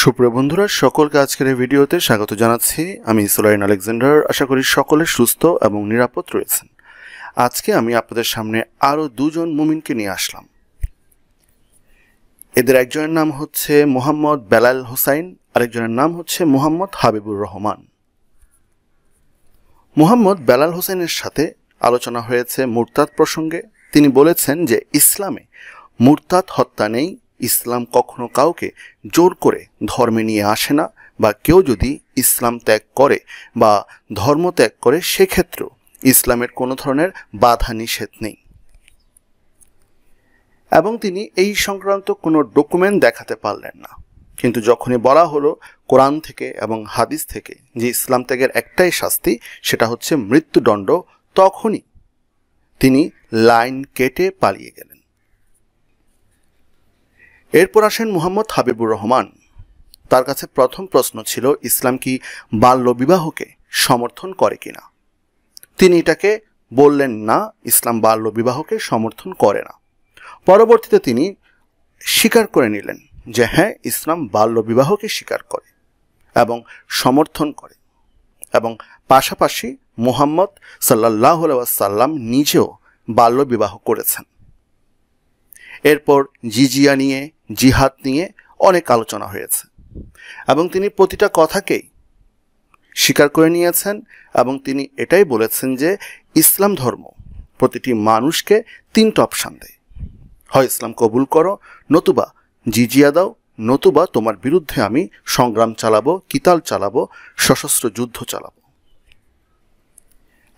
সুপ্রিয় বন্ধুরা, সকলকে আজকের এই ভিডিওতে স্বাগত জানাচ্ছি। আমি সোলাইন আলেকজান্ডার। আশা করি সকলে সুস্থ এবং নিরাপদ রয়েছেন। আজকে আমি আপনাদের সামনে আরও দুজন মুমিনকে নিয়ে আসলাম। এদের একজনের নাম হচ্ছে মোহাম্মদ বেলাল হোসাইন, আরেকজনের নাম হচ্ছে মোহাম্মদ হাবিবুর রহমান। মোহাম্মদ বেলাল হোসাইনের সাথে আলোচনা হয়েছে মুরতাদ প্রসঙ্গে। তিনি বলেছেন যে ইসলামে মুরতাদ হত্যা নেই, ইসলাম কখনো কাউকে জোর করে ধর্মে নিয়ে আসে না, বা কেউ যদি ইসলাম ত্যাগ করে বা ধর্ম ত্যাগ করে সেক্ষেত্রেও ইসলামের কোনো ধরনের বাধা নিষেধ নেই। এবং তিনি এই সংক্রান্ত কোনো ডকুমেন্ট দেখাতে পারলেন না। কিন্তু যখনই বলা হলো কোরআন থেকে এবং হাদিস থেকে যে ইসলাম ত্যাগের একটাই শাস্তি, সেটা হচ্ছে মৃত্যুদণ্ড, তখনই তিনি লাইন কেটে পালিয়ে গেলেন। এরপর আসেন মোহাম্মদ হাবিবুর রহমান। তার কাছে প্রথম প্রশ্ন ছিল ইসলাম কি বাল্য বিবাহকে সমর্থন করে কিনা। তিনি এটাকে বললেন না, ইসলাম বাল্য বিবাহকে সমর্থন করে না। পরবর্তীতে তিনি স্বীকার করে নিলেন যে হ্যাঁ, ইসলাম বাল্য বিবাহকে স্বীকার করে এবং সমর্থন করে, এবং পাশাপাশি মুহাম্মদ সাল্লাল্লাহু আলাইহি ওয়াসাল্লাম নিজেও বাল্য বিবাহ করেছেন। এরপর জিজিয়া নিয়ে, জিহাদ নিয়ে অনেক আলোচনা হয়েছে এবং তিনি প্রতিটা কথাকেই স্বীকার করে নিয়েছেন। এবং তিনি এটাই বলেছেন যে ইসলাম ধর্ম প্রতিটি মানুষকে তিনটা অপশান দেয়, হয় ইসলাম কবুল করো, নতুবা জিজিয়া দাও, নতুবা তোমার বিরুদ্ধে আমি সংগ্রাম চালাবো, কিতাল চালাবো, সশস্ত্র যুদ্ধ চালাবো।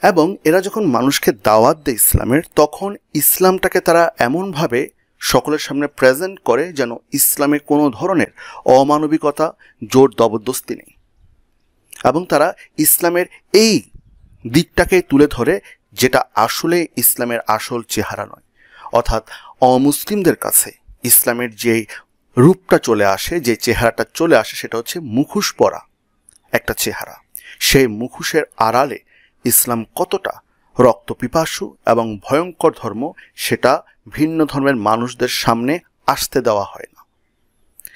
এবং এরা যখন মানুষকে দাওয়াত দেয় ইসলামের, তখন ইসলামটাকে তারা এমনভাবে সকলের সামনে প্রেজেন্ট করে যেন ইসলামে কোনো ধরনের অমানবিকতা, জোর জবরদস্তি নেই। এবং তারা ইসলামের এই দিকটাকে তুলে ধরে যেটা আসলে ইসলামের আসল চেহারা নয়। অর্থাৎ অমুসলিমদের কাছে ইসলামের যে রূপটা চলে আসে, যে চেহারাটা চলে আসে, সেটা হচ্ছে মুখোশ পরা একটা চেহারা। সেই মুখোশের আড়ালে ইসলাম কতটা রক্তপিপাসু এবং ভয়ঙ্কর ধর্ম, সেটা ভিন্ন ধর্মের মানুষদের সামনে আসতে দেওয়া হয় না।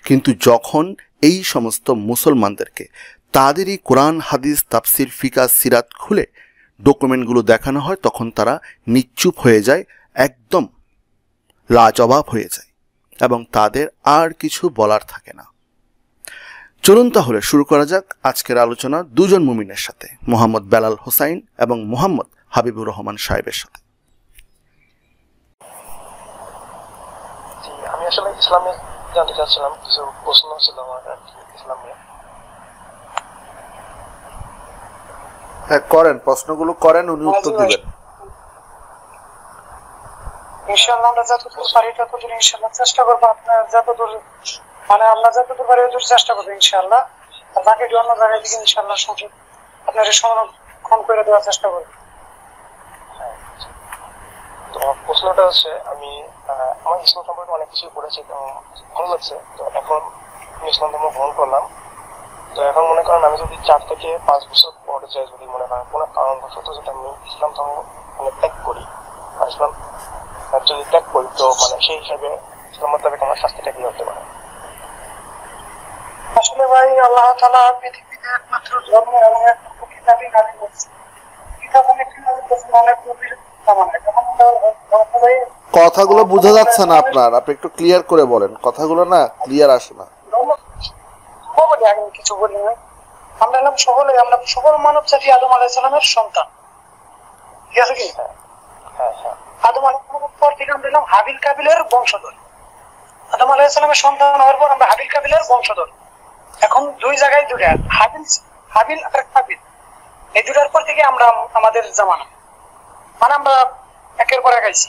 কিন্তু যখন এই সমস্ত মুসলমানদেরকে তাদেরই কোরআন, হাদিস, তাফসির, ফিকা, সিরাত খুলে ডকুমেন্টগুলো দেখানো হয়, তখন তারা নিশ্চুপ হয়ে যায়, একদম লাজবাব হয়ে যায় এবং তাদের আর কিছু বলার থাকে না। চলুন তাহলে শুরু করা যাক আজকের আলোচনা দুজন মুমিনের সাথে, মোহাম্মদ বেলাল হোসাইন এবং মোহাম্মদ হাবিবুর রহমান সাহেবের সাথে। আমি আসলে ইসলামে জানতে চাচ্ছিলাম, কিছু প্রশ্ন ছিল আমার ইসলাম নিয়ে। হ্যাঁ করেন, প্রশ্নগুলো করেন, উনি উত্তর দিবেন। ইনশাআল্লাহ আমরা যতদূর পারি ততদূর ইনশাআল্লাহ চেষ্টা করবো। আপনার যতদূর আমরা যতদূর পারি ততদূর চেষ্টা করবো ইনশাআল্লাহ। আর বাকি অন্য জায়গায় দিকে ইনশাআল্লাহ সঠিক আপনার সংরক্ষণ করে দেওয়ার চেষ্টা করবো। তো প্রশ্নটা হচ্ছে, আমি আমার ইসলাম সম্পর্কে অনেক কিছু পড়েছি, তো ভালো লাগছে। তো এখন আমি ইসলাম ধর্ম গ্রহণ করলাম। তো এখন মনে করেন আমি যদি 4 থেকে 5 বছর পরে যাই, যদি মনে করেন কোনো কারণবশত যদি আমি ইসলাম ধর্ম ত্যাগ করি, ইসলাম যদি ত্যাগ করি, তো সেই হিসাবে ইসলাম মোতাবেক আমার শাস্তিটা কি হতে পারে? আসলে ভাই, আল্লাহ তাআলা পৃথিবীতে একমাত্র ধর্ম এবং একমাত্র কিতাবই নাযিল করেছেন। কিতাব অনেক নাযিল করেছেন, অনেক নবীর জামানায়। কথাগুলো বোঝা যাচ্ছে না আপনার, আপনি একটু ক্লিয়ার করে বলেন, কথাগুলো না ক্লিয়ার আসে না। কিছু বলি না, আমরা সকল মানব জাতি আদম আলাইহিস সালামের সন্তান, ঠিক আছে কি? আদম আলাইহিস সালামের পর থেকে আমরা এলাম হাবিল কাবিলের বংশধর। আদম আলাইহিস সালামের সন্তান হওয়ার পর আমরা হাবিল কাবিলের বংশধর। এখন দুই জায়গায় দুটা, হাবিল আর কাবিল, এই দুটার পর থেকে আমরা আমাদের জামানা আমরা একের পর এক আইছি।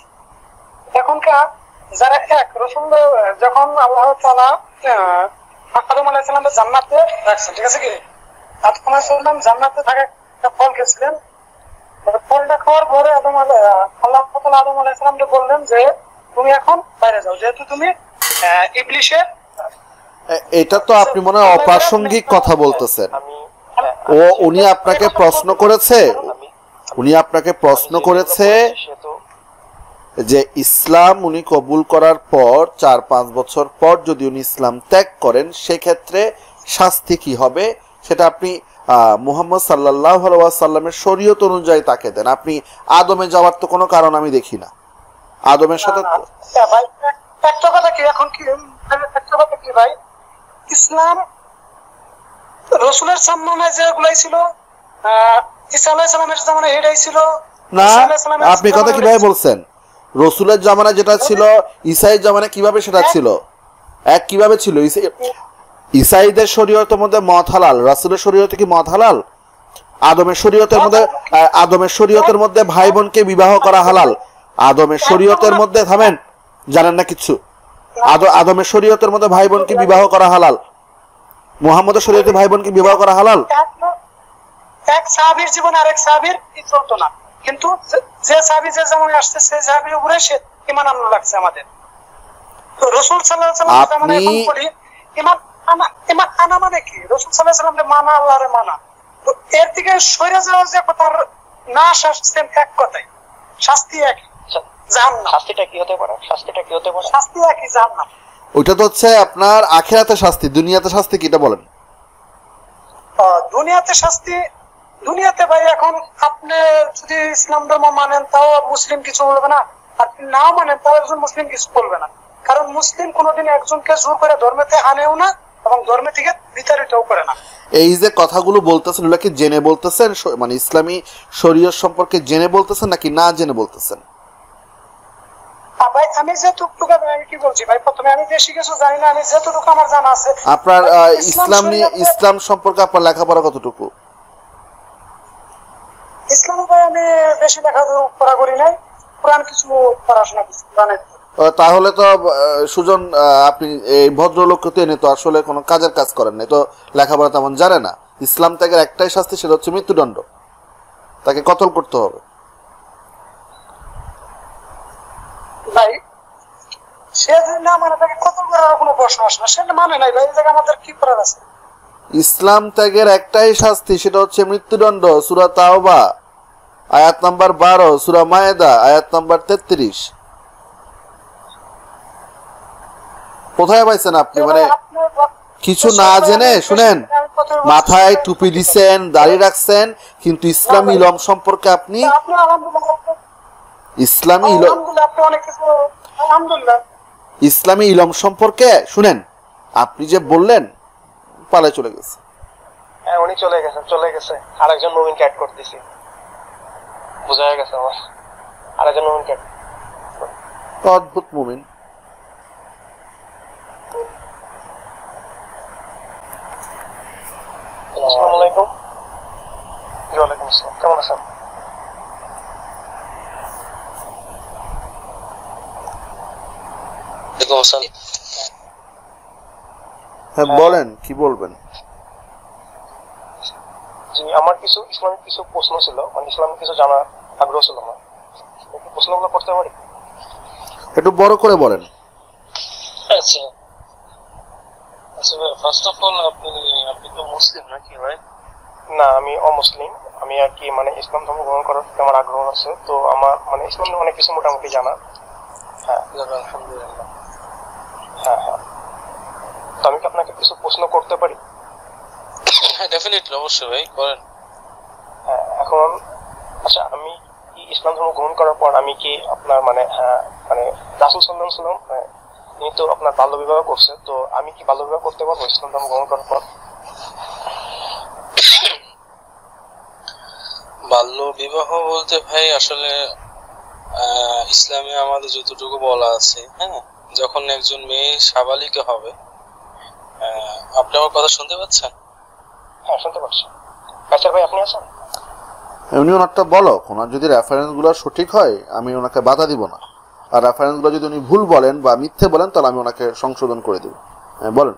এখনকার যারা এক রসুল, যখন আল্লাহ তাআলা আদম আলাইহিস সালামকে জান্নাতে রাখছেন, ঠিক আছে কি? আদম আলাইহিস সালাম জান্নাতে থাকা একটা ফল খেয়েছিলেন। ফলটা খাওয়ার পরে আল্লাহ তাআলা আদম আলাইহিস সালামকে বললেন যে তুমি এখন বাইরে যাও, যেহেতু তুমি ইবলিশের। এটা তো আপনি মনে হয় অপ্রাসঙ্গিক কথা বলতেছেন। উনি আপনাকে প্রশ্ন করেছে যে ইসলাম উনি কবুল করার পর 4-5 বছর পর যদি উনি ইসলাম ত্যাগ করেন, সেক্ষেত্রে শাস্তি কি হবে সেটা আপনি মুহাম্মদ সাল্লাল্লাহু আলাইহি ওয়াসাল্লামের শরীয়ত অনুযায়ী তাকে দেন। আপনি আদমে যাওয়ার তো কোনো কারণ আমি দেখি না। আদমের সাথে ভাই একটা কথা কি এখন কি একটা কথা কি ভাই, ইসলাম রসুলের সম্মানে যেগুলাই ছিল ঈসা আলাইহিস সালামের জামানায় এটাই ছিল না। আপনি কথা কিভাবে বলছেন? রসুলের জামানায় যেটা ছিল ঈসাইয়ের জামানায় কিভাবে সেটা ছিল? এক কিভাবে ছিল? ঈসাইদের শরীয়তের মধ্যে মদ হালাল, রাসূলের শরীয়তে কি মদ হালাল? আদমের শরীয়তের মধ্যে ভাই বোনকে বিবাহ করা হালাল। আদমের শরীয়তের মধ্যে থামেন, জানেন না কিছু? আদমের শরীয়তের মধ্যে ভাই বোনকে বিবাহ করা হালাল। মুহাম্মদের শরীয়তে ভাই বোনকে বিবাহ করা হালাল। এক সাহাবীর জীবন আরেক সাহাবীর চলতো না, কিন্তু যে সাহাবী যে জামানে আসছে সেই সাহাবীর উপরে সে ঈমান আনতে লাগছে আমাদের। তো রাসূল সাল্লাল্লাহু আলাইহি ওয়াসাল্লাম জামানে এখন করি ঈমান আনা মানে কি? রাসূল সাল্লাল্লাহু আলাইহি ওয়াসাল্লামকে মানা, আল্লাহরে মানা। তো এর থেকে সরে যাওয়া যে কথার না শাস্তি এক কথাই, শাস্তি একই, জাহান্নাম। শাস্তিটা কি হতে পারে? শাস্তিটা কি হতে পারে? শাস্তি একই, জাহান্নাম। ওইটা তো হচ্ছে আপনার আখিরাতে শাস্তি। দুনিয়াতে শাস্তি কিটা বলেন? দুনিয়াতে শাস্তি, দুনিয়াতে ভাই এখন আপনি যদি ইসলাম ধর্ম মানেন তাও মুসলিম কিছু বলবে না, আপনি না মানেন তাও একজন মুসলিম কিছু বলবে না। কারণ মুসলিম কোনোদিন একজনকে জোর করে ধর্মেতে আনেও না এবং ধর্মে থেকে বিতাড়িতও করে না। এই যে কথাগুলো বলতেছেন এগুলো কি জেনে বলতেছেন, মানে ইসলামী শরীয়ত সম্পর্কে জেনে বলতেছেন নাকি না জেনে বলতেছেন? ভাই আমি যেটুকু আমি কি বলছি ভাই, প্রথমে আমি বেশি কিছু জানি না, আমি যেটুকু আমার জানা আছে। আপনার ইসলাম সম্পর্কে আপনার লেখাপড়া কতটুকু? ইসলাম ভাই আমি বেশি লেখাপড়া করি নাই, কোরআন কিছু পড়াশোনা করছি, কোরআনের। তাহলে তো সুজন আপনি এই ভদ্রলোককে তো এনে তো আসলে কোনো কাজের কাজ করেন না, তো লেখাপড়া তেমন জানে না। ইসলাম ত্যাগের একটাই শাস্তি, সেটা হচ্ছে মৃত্যুদণ্ড, তাকে কতল করতে হবে। ভাই সে যদি না মানে তাকে কতল করার কোনো প্রশ্ন আসে না, সে মানে নাই ভাই, এই জায়গায় আমাদের কি করার আছে? ইসলাম ত্যাগের একটাই শাস্তি, সেটা হচ্ছে মৃত্যুদণ্ড। সূরা তাওবা আয়াত নাম্বার 12, সূরা মায়েদা আয়াত নাম্বার 33। কোথায় পাইছেন আপনি? মানে কিছু না জেনে, শুনেন, মাথায় টুপি দিচ্ছেন, দাড়ি রাখছেন, কিন্তু ইসলামী ইলম সম্পর্কে আপনি ইসলামী ইলম সম্পর্কে শুনেন, আপনি যে বললেন পালায় চলে গেছে। হ্যাঁ উনি চলে গেছে। আরেকজন মুমিনকে অ্যাড করতেছি, বোঝা গেছে আমার। আরেকজন মুমিনকে অদ্ভুত মুমিন। আসসালামু আলাইকুম। ওয়ালাইকুম আসসালাম, কেমন আছেন? হ্যাঁ বলেন, কি বলবেন? জি, আমার কিছু ইসলামিক কিছু প্রশ্ন ছিল, মানে ইসলামিক কিছু জানার আগ্রহ ছিল আমার। একটু প্রশ্নগুলো করতে পারি? একটু বড় করে বলেন। আচ্ছা আচ্ছা ভাই, ফার্স্ট অফ অল আপনি তো মুসলিম নাকি ভাই? না, আমি অমুসলিম। আমি আর কি মানে ইসলাম ধর্ম গ্রহণ করার আমার আগ্রহ আছে, তো আমার মানে ইসলাম অনেক কিছু মোটামুটি জানা। হ্যাঁ আলহামদুলিল্লাহ। হ্যাঁ হ্যাঁ, তো আমি কি আপনাকে কিছু প্রশ্ন করতে পারি? হ্যাঁ ডেফিনেটলি, অবশ্যই ভাই করেন। হ্যাঁ এখন আচ্ছা, আমি কি ইসলাম ধর্ম গ্রহণ করার পর আমি কি আপনার মানে মানে রাসূল সাল্লাল্লাহু আলাইহি ওয়াসাল্লাম তিনি তো আপনার বাল্য বিবাহ করছে, তো আমি কি বাল্য বিবাহ করতে পারবো ইসলাম ধর্ম গ্রহণ করার পর? বাল্য বিবাহ বলতে ভাই আসলে ইসলামে আমাদের যতটুকু বলা আছে, হ্যাঁ, যখন একজন মেয়ে সাবালিকা হবে। আপনি আমার কথা শুনতে পাচ্ছেন? হ্যাঁ শুনতে পাচ্ছি। আচ্ছা ভাই আপনি আছেন? এমনি ওনারটা বলো, ওনার যদি রেফারেন্সগুলো সঠিক হয় আমি ওনাকে বাধা দিব না, আর রেফারেন্সগুলো যদি উনি ভুল বলেন বা মিথ্যে বলেন তাহলে আমি ওনাকে সংশোধন করে দেব। হ্যাঁ বলেন।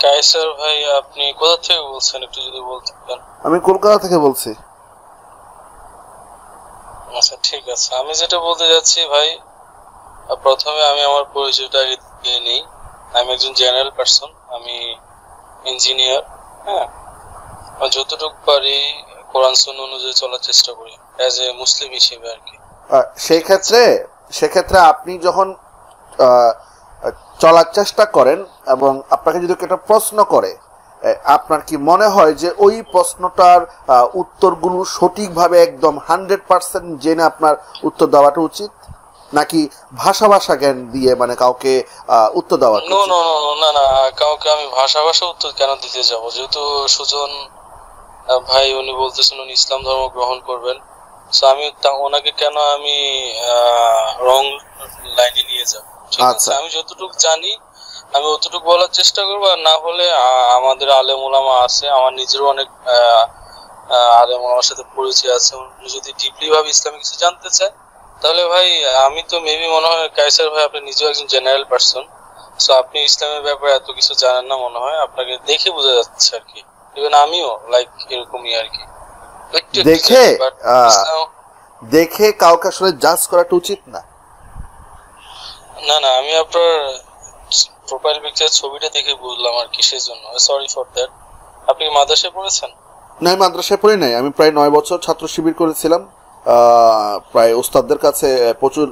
কায়সার ভাই আপনি কোথা থেকে বলছেন একটু যদি বলতে পারেন? আমি কলকাতা থেকে বলছি। আচ্ছা ঠিক আছে, আমি যেটা বলতে যাচ্ছি ভাই, প্রথমে আমি আমার পরিচয়টা আগে দিয়ে নিই। আমি একজন জেনারেল পারসন, আমি ইঞ্জিনিয়ার। হ্যাঁ, যতটুকু পারি কোরআন সুন্নাহ অনুযায়ী চলার চেষ্টা করি অ্যাজ এ মুসলিম হিসেবে আর কি। সেক্ষেত্রে আপনি যখন চলার চেষ্টা করেন এবং আপনাকে যদি একটা প্রশ্ন করে, আপনার কি মনে হয় যে ওই প্রশ্নটার উত্তরগুলো সঠিকভাবে একদম 100% জেনে আপনার উত্তর দেওয়াটা উচিত, নাকি ভাষা জ্ঞান দিয়ে মানে কাউকে উত্তর দেওয়া? না, কাউকে আমি ভাষা উত্তর কেন দিতে যাব? যেহেতু সুজন ভাই উনি বলতেছেন উনি ইসলাম ধর্ম গ্রহণ করবেন, সো আমি ওনাকে কেন আমি রং লাইনে নিয়ে যাব? ঠিক আছে, আমি যতটুকু জানি আমি অতটুকু বলার চেষ্টা করবো, আর না হলে আমাদের আলেম ওলামা আছে, আমার নিজেরও অনেক আলেম ওলামার সাথে পরিচয় আছে, উনি যদি ডিপলি ভাবে ইসলামিক কিছু জানতে চায় তাহলে ভাই আমি তো মেবি মনে হয় কায়সার ভাই আপনি নিজেও একজন জেনারেল পারসন, সো আপনি ইসলামের ব্যাপারে এত কিছু জানেন না মনে হয়, আপনাকে দেখে বোঝা যাচ্ছে আর কি, ইভেন আমিও লাইক এরকমই আর কি। দেখে কাউকে আসলে জাজ করাটা উচিত না। না, আমি আপনার প্রোফাইল পিকচার ছবিটা দেখে বুঝলাম আর কি, সেই জন্য সরি ফর দ্যাট। আপনি কি মাদ্রাসায় পড়েছেন? না, আমি মাদ্রাসায় পড়ি নাই, আমি প্রায় 9 বছর ছাত্র শিবির করেছিলাম, প্রায় ওস্তাদদের কাছে প্রচুর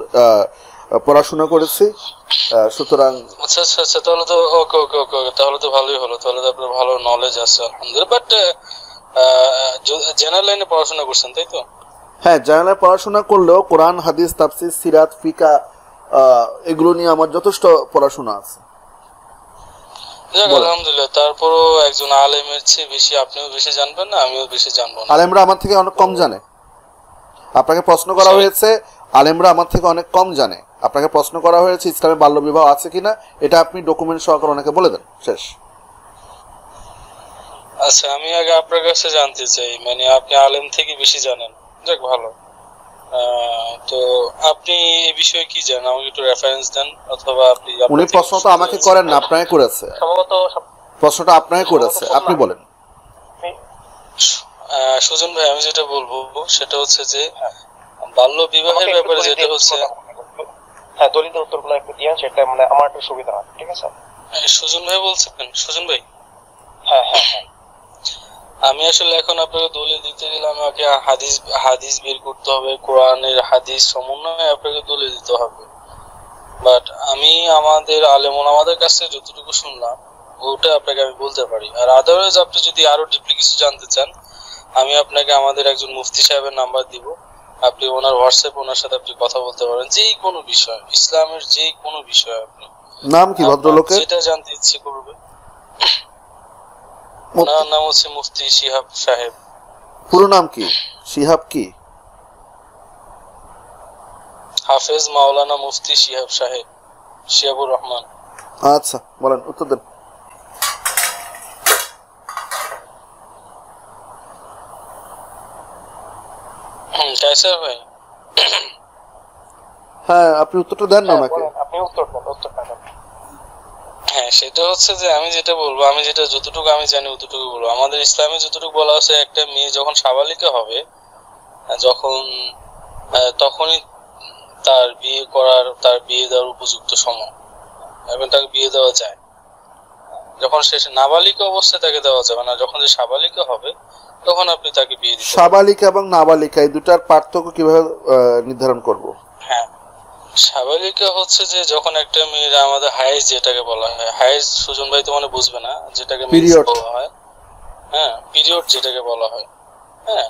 পড়াশোনা করেছি, সুতরাং আচ্ছা, তাহলে তো ওকে, তাহলে তো ভালোই হলো, তাহলে তো আপনার ভালো নলেজ আছে আলহামদুলিল্লাহ। বাট জেনারেল লাইনে পড়াশোনা করছেন তাই তো? হ্যাঁ, জেনারেল পড়াশোনা করলেও কোরআন, হাদিস, তাফসীর, সিরাত, ফিকা এগুলো নিয়ে আমার যথেষ্ট পড়াশোনা আছে। আলহামদুলিল্লাহ, তারপরও একজন আলেমের চেয়ে বেশি আপনিও বেশি জানবেন না, আমিও বেশি জানবো না। আলেমরা আমার থেকে অনেক কম জানে। আপনাকে প্রশ্ন করা হয়েছে আলেমরা আমার থেকে অনেক কম জানে, আপনাকে প্রশ্ন করা হয়েছে ইসলামে বাল্য বিবাহ আছে কিনা, এটা আপনি ডকুমেন্ট সহকারে অনেকে বলে দেন, শেষ। আচ্ছা, আমি আগে আপনার কাছে জানতে চাই, মানে আপনি আলেম থেকে বেশি জানেন, যাক ভালো। তো আপনি এই বিষয়ে কি জানেন, আমাকে একটু রেফারেন্স দেন, অথবা আপনি উনি প্রশ্ন তো আমাকে করেন না, আপনাকে করেছে, সম্ভবত প্রশ্নটা আপনাকে করেছে, আপনি বলেন। সুজন ভাই, আমি যেটা বলবো সেটা হচ্ছে যে বাল্য বিবাহের ব্যাপারে যেটা হচ্ছে, হ্যাঁ দলিতের উত্তরগুলো একটু দিয়েন, সেটা মানে আমার একটু সুবিধা হয়। ঠিক আছে সুজন ভাই বলছেন? সুজন ভাই, হ্যাঁ, আমি আসলে এখন আপনাকে দলিল দিতে গেলে আমাকে হাদিস বের করতে হবে, কোরআনের হাদিস সমন্বয়ে আপনাকে দলিল দিতে হবে। বাট আমি আমাদের আলেম ওলামাদের কাছে যতটুকু শুনলাম ওটা আপনাকে আমি বলতে পারি। আর আদারওয়াইজ আপনি যদি আরো ডিপলি কিছু জানতে চান, আমি আপনাকে আমাদের একজন মুফতি সাহেবের নাম্বার দিব, আপনি ওনার হোয়াটসঅ্যাপ, ওনার সাথে আপনি কথা বলতে পারেন যে কোনো বিষয়, ইসলামের যে কোনো বিষয়। আপনি নাম কি ভদ্রলোকের? যেটা জানতে ইচ্ছে করবে। ওনার নাম হচ্ছে মুফতি শিহাব সাহেব। পুরো নাম কি? শিহাব কি? হাফেজ মাওলানা মুফতি শিহাব সাহেব, শিহাবুর রহমান। আচ্ছা, বলেন, উত্তর দেন। কায়সার ভাই, হ্যাঁ, আপনি উত্তরটা দেন না আমাকে। আপনি উত্তরটা দেন। হ্যাঁ, সেটা হচ্ছে যে আমি যেটা বলবো, আমি যেটা যতটুকু আমি জানি অতটুকু বলবো। আমাদের ইসলামে যতটুকু বলা আছে, একটা মেয়ে যখন সাবালিকা হবে, যখন তখনই তার বিয়ে দেওয়ার উপযুক্ত সময়, এবং তাকে বিয়ে দেওয়া যায়। যখন সে নাবালিকা অবস্থায় তাকে দেওয়া যাবে না, যখন সে সাবালিকা হবে তখন আপনি তাকে বিয়ে দিতে। সাবালিকা এবং নাবালিকা এই দুটার পার্থক্য কিভাবে নির্ধারণ করব? হ্যাঁ, সাবালিকা হচ্ছে যে যখন একটা মেয়ের আমাদের হাইজ যেটাকে বলা হয়, হাইজ সুজন ভাই তো মানে বুঝবে না, যেটাকে পিরিয়ড বলা হয়। হ্যাঁ, পিরিয়ড যেটাকে বলা হয়। হ্যাঁ,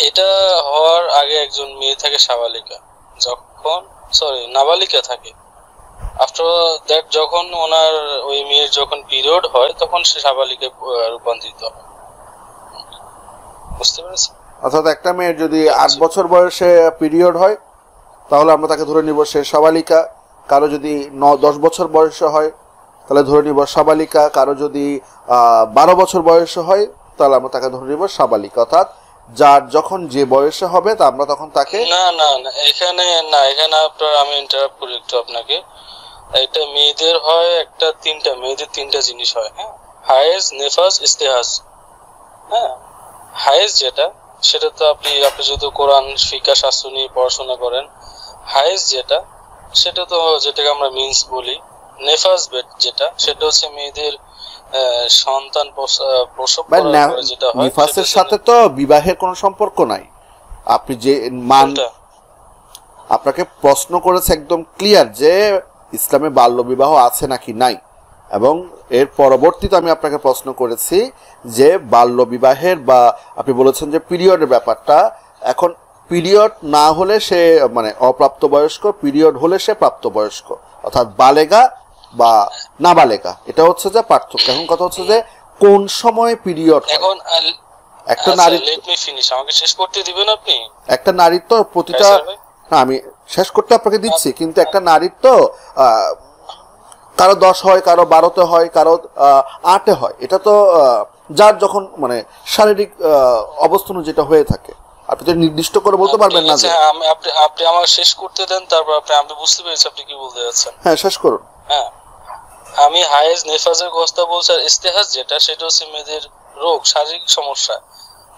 এটা হওয়ার আগে একজন মেয়ে থাকে সাবালিকা, যখন নাবালিকা থাকে। আফটার দ্যাট যখন ওনার ওই মেয়ের যখন পিরিয়ড হয় তখন সে সাবালিকায় রূপান্তরিত হয়। বুঝতে পেরেছেন? অর্থাৎ একটা মেয়ের যদি 8 বছর বয়সে পিরিয়ড হয় তাহলে আমরা তাকে ধরে নিব সে সাবালিকা। কারো যদি 10 বছর বয়সে হয় তাহলে ধরে নিব সাবালিকা। কারো যদি 12 বছর বয়সে হয় তাহলে আমরা তাকে ধরে নিব সাবালিকা। অর্থাৎ যার যখন যে বয়সে হবে তা আমরা তখন তাকে এখানে আপনার আমি ইন্টারাপ্ট করি একটু আপনাকে। এটা মেয়েদের হয় মেয়েদের তিনটা জিনিস হয়। হ্যাঁ, হায়েজ, নেফাস, ইস্তেহাজ। হ্যাঁ, হায়েজ যেটা সেটা তো আপনি যদি কোরআন ফিকা শাস্ত্র নিয়ে পড়াশোনা করেন, হায়েজ যেটা সেটা তো যেটাকে আমরা মিন্স বলি। নেফাস যেটা সেটা হচ্ছে মেয়েদের সন্তান প্রসব করার পরে যেটা হয়। নিফাসের সাথে তো বিবাহের কোনো সম্পর্ক নাই। আপনি যে আপনাকে প্রশ্ন করেছে একদম ক্লিয়ার যে ইসলামে বাল্যবিবাহ আছে নাকি নাই, এবং এর পরবর্তীতে আমি আপনাকে প্রশ্ন করেছি যে বাল্যবিবাহের বা আপনি বলেছেন যে পিরিয়ডের ব্যাপারটা, এখন পিরিয়ড না হলে সে মানে অপ্রাপ্তবয়স্ক, পিরিয়ড হলে সে প্রাপ্তবয়স্ক, অর্থাৎ বালেগা বা নাবালেগা, এটা হচ্ছে যে পার্থক্য। এখন কথা হচ্ছে যে কোন সময় পিরিয়ড এখন একটা নারী, লেট মি ফিনিশ, আমাকে শেষ করতে দিবেন আপনি? একটা নারীর তো প্রতিটা, না আমি শেষ করতে আপনাকে দিচ্ছি, কিন্তু একটা নারীর তো কারো 10 হয়, কারো 12-তে হয়, কারো 8-এ হয়, এটা তো যার যখন মানে শারীরিক অবস্থান যেটা হয়ে থাকে, আপনি তো নির্দিষ্ট করে বলতে পারবেন না যে আপনি আমাকে শেষ করতে দেন, তারপর আমি বুঝতে পেরেছি আপনি কি বলতে যাচ্ছেন। হ্যাঁ শেষ করুন। হ্যাঁ, আমি হায়েজ নেফাজের কথা বলছি, আর ইস্তেহাজ যেটা সেটা হচ্ছে মেয়েদের রোগ, শারীরিক সমস্যা।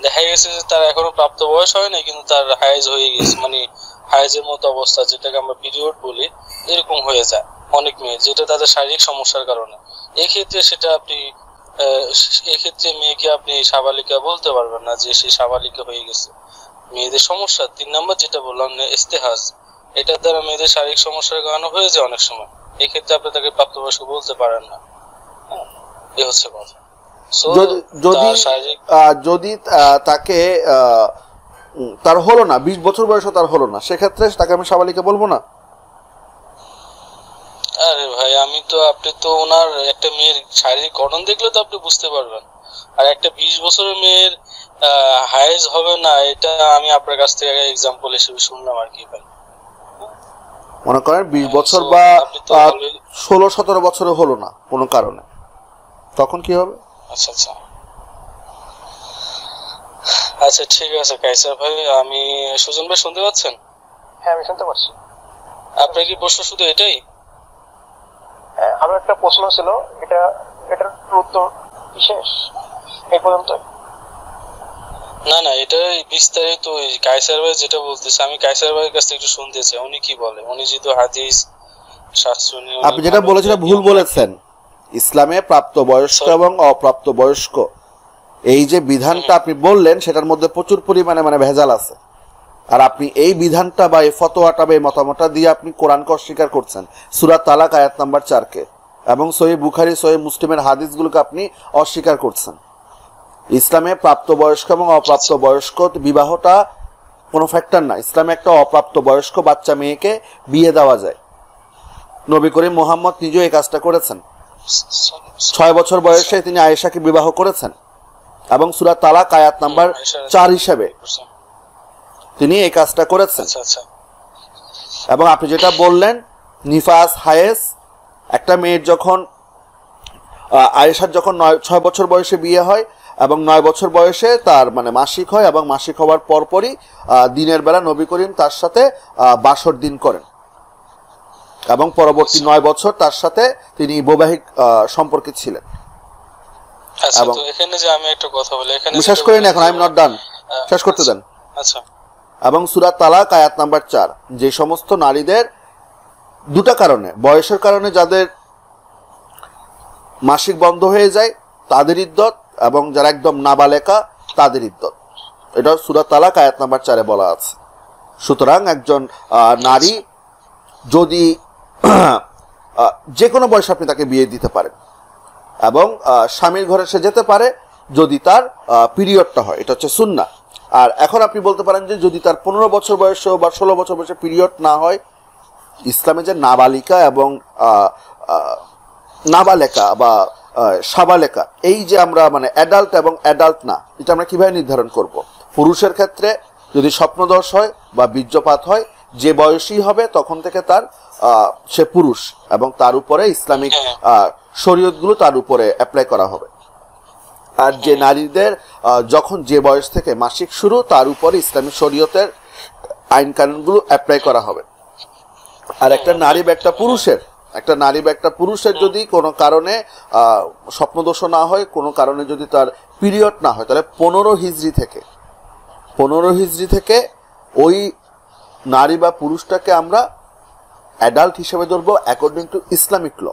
দেখা গেছে যে তার এখনো প্রাপ্ত বয়স হয় না, কিন্তু তার হায়েজ হয়ে গেছে, মানে হায়েজের মতো অবস্থা, যেটাকে আমরা পিরিয়ড বলি, এরকম হয়ে যায় অনেক মেয়ে, যেটা তাদের শারীরিক সমস্যার কারণে। এক্ষেত্রে সেটা আপনি এক্ষেত্রে মেয়েকে আপনি সাবালিকা বলতে পারবেন না যে সে সাবালিকা হয়ে গেছে। মেয়েদের সমস্যা 3 নম্বর যেটা বললাম না, ইস্তেহাজ, এটার দ্বারা মেয়েদের শারীরিক সমস্যার কারণে হয়ে যায় অনেক সময়। এক্ষেত্রে আপনি তাকে প্রাপ্তবয়স্ক বলতে পারেন না। এই হচ্ছে কথা। যদি তাকে তার হলো না, 20 বছর বয়সে তার হলো না, সেক্ষেত্রে তাকে আমি সাবালিকা বলবো না? আরে ভাই, আপনি তো ওনার একটা মেয়ের শারীরিক গঠন দেখলে তো আপনি বুঝতে পারবেন, আর একটা 20 বছরের মেয়ের হায়েজ হবে না, এটা আমি আপনার কাছ থেকে এক্সাম্পল হিসেবে শুনলাম আর কি ভাই। মনে করেন 20 বছর বা 16-17 বছরে হলো না কোনো কারণে, তখন কি হবে? আচ্ছা আচ্ছা আচ্ছা, ঠিক আছে কাইসার ভাই। আমি সুজন ভাই, শুনতে পাচ্ছেন? হ্যাঁ আমি শুনতে পাচ্ছি। আপনার কি প্রশ্ন শুধু এটাই? আরো একটা প্রশ্ন ছিল, এটার উত্তর বিশেষ এই পর্যন্ত? না না, এটা বিস্তারিত কাইসার ভাই যেটা বলতেছে, আমি কাইসার ভাইয়ের কাছ থেকে একটু শুনতে চাই। উনি কি বলে, উনি যেহেতু হাদিস শাস্ত্র নিয়ে, আপনি যেটা বলেছিলেন ভুল বলেছেন। ইসলামে প্রাপ্তবয়স্ক এবং অপ্রাপ্তবয়স্ক এই যে বিধানটা আপনি বললেন, সেটার মধ্যে প্রচুর পরিমাণে মানে ভেজাল আছে। আর আপনি এই বিধানটা বা এই ফতোয়াটা বা এই মতামতটা দিয়ে আপনি কোরআনকে অস্বীকার করছেন, সূরা তালাক আয়াত নাম্বার 4-কে, এবং সহিহ বুখারী সহিহ মুসলিমের হাদিসগুলোকে আপনি অস্বীকার করছেন। ইসলামে প্রাপ্তবয়স্ক এবং অপ্রাপ্তবয়স্ক বিবাহটা কোনো ফ্যাক্টর না। ইসলামে একটা অপ্রাপ্তবয়স্ক বাচ্চা মেয়েকে বিয়ে দেওয়া যায়। নবী করিম মুহাম্মদ নিজেও এই কাজটা করেছেন। 6 বছর বয়সে তিনি আয়েশাকে বিবাহ করেছেন, এবং সূরা তালাক আয়াত নাম্বার 4 হিসেবে তিনি এই কাজটা করেছেন। এবং আপনি যেটা বললেন নিফাস, হায়েস, একটা মেয়ের যখন আয়েশার যখন 6 বছর বয়সে বিয়ে হয় এবং 9 বছর বয়সে তার মানে মাসিক হয়, এবং মাসিক হওয়ার পরপরই দিনের বেলা নবী করিম তার সাথে বাসর দিন করেন, এবং পরবর্তী 9 বছর তার সাথে তিনি বৈবাহিক সম্পর্কে ছিলেন। আচ্ছা, তো এখানে যে আমি একটা কথা বলি, এখানে শেষ করেন, এখন আই এম নট ডান, শেষ করতে দেন। আচ্ছা। এবং সূরা তালাক আয়াত নাম্বার 4, যে সমস্ত নারীদের দুটা কারণে, বয়সের কারণে যাদের মাসিক বন্ধ হয়ে যায় তাদের ইদ্যত, এবং যারা একদম নাবালেকা তাদের ইদ্যত, এটা সূরা তালাক আয়াত নাম্বার 4-এ বলা আছে। সুতরাং একজন নারী যদি যে কোনো বয়সে আপনি তাকে বিয়ে দিতে পারেন, এবং স্বামীর ঘরে সে যেতে পারে যদি তার পিরিয়ডটা হয়, এটা হচ্ছে সুন্নাহ। আর এখন আপনি বলতে পারেন যে যদি তার 15 বছর বয়সে বা 16 বছর বয়সে পিরিয়ড না হয়, ইসলামে যে নাবালিকা এবং নাবালেকা বা সাবালেকা, এই যে আমরা মানে অ্যাডাল্ট এবং অ্যাডাল্ট না, এটা আমরা কিভাবে নির্ধারণ করব? পুরুষের ক্ষেত্রে যদি স্বপ্নদোষ হয় বা বীর্যপাত হয়, যে বয়সী হবে তখন থেকে তার সে পুরুষ, এবং তার উপরে ইসলামিক শরীয়তগুলো তার উপরে অ্যাপ্লাই করা হবে। আর যে নারীদের যখন যে বয়স থেকে মাসিক শুরু, তার উপরে ইসলামিক শরীয়তের আইন কানুনগুলো অ্যাপ্লাই করা হবে। আর একটা নারী বা একটা পুরুষের যদি কোনো কারণে স্বপ্নদোষ না হয়, কোনো কারণে যদি তার পিরিয়ড না হয়, তাহলে 15 হিজরি থেকে ওই নারী বা পুরুষটাকে আমরা অ্যাডাল্ট হিসেবে ধরবো অ্যাকর্ডিং টু ইসলামিক ল।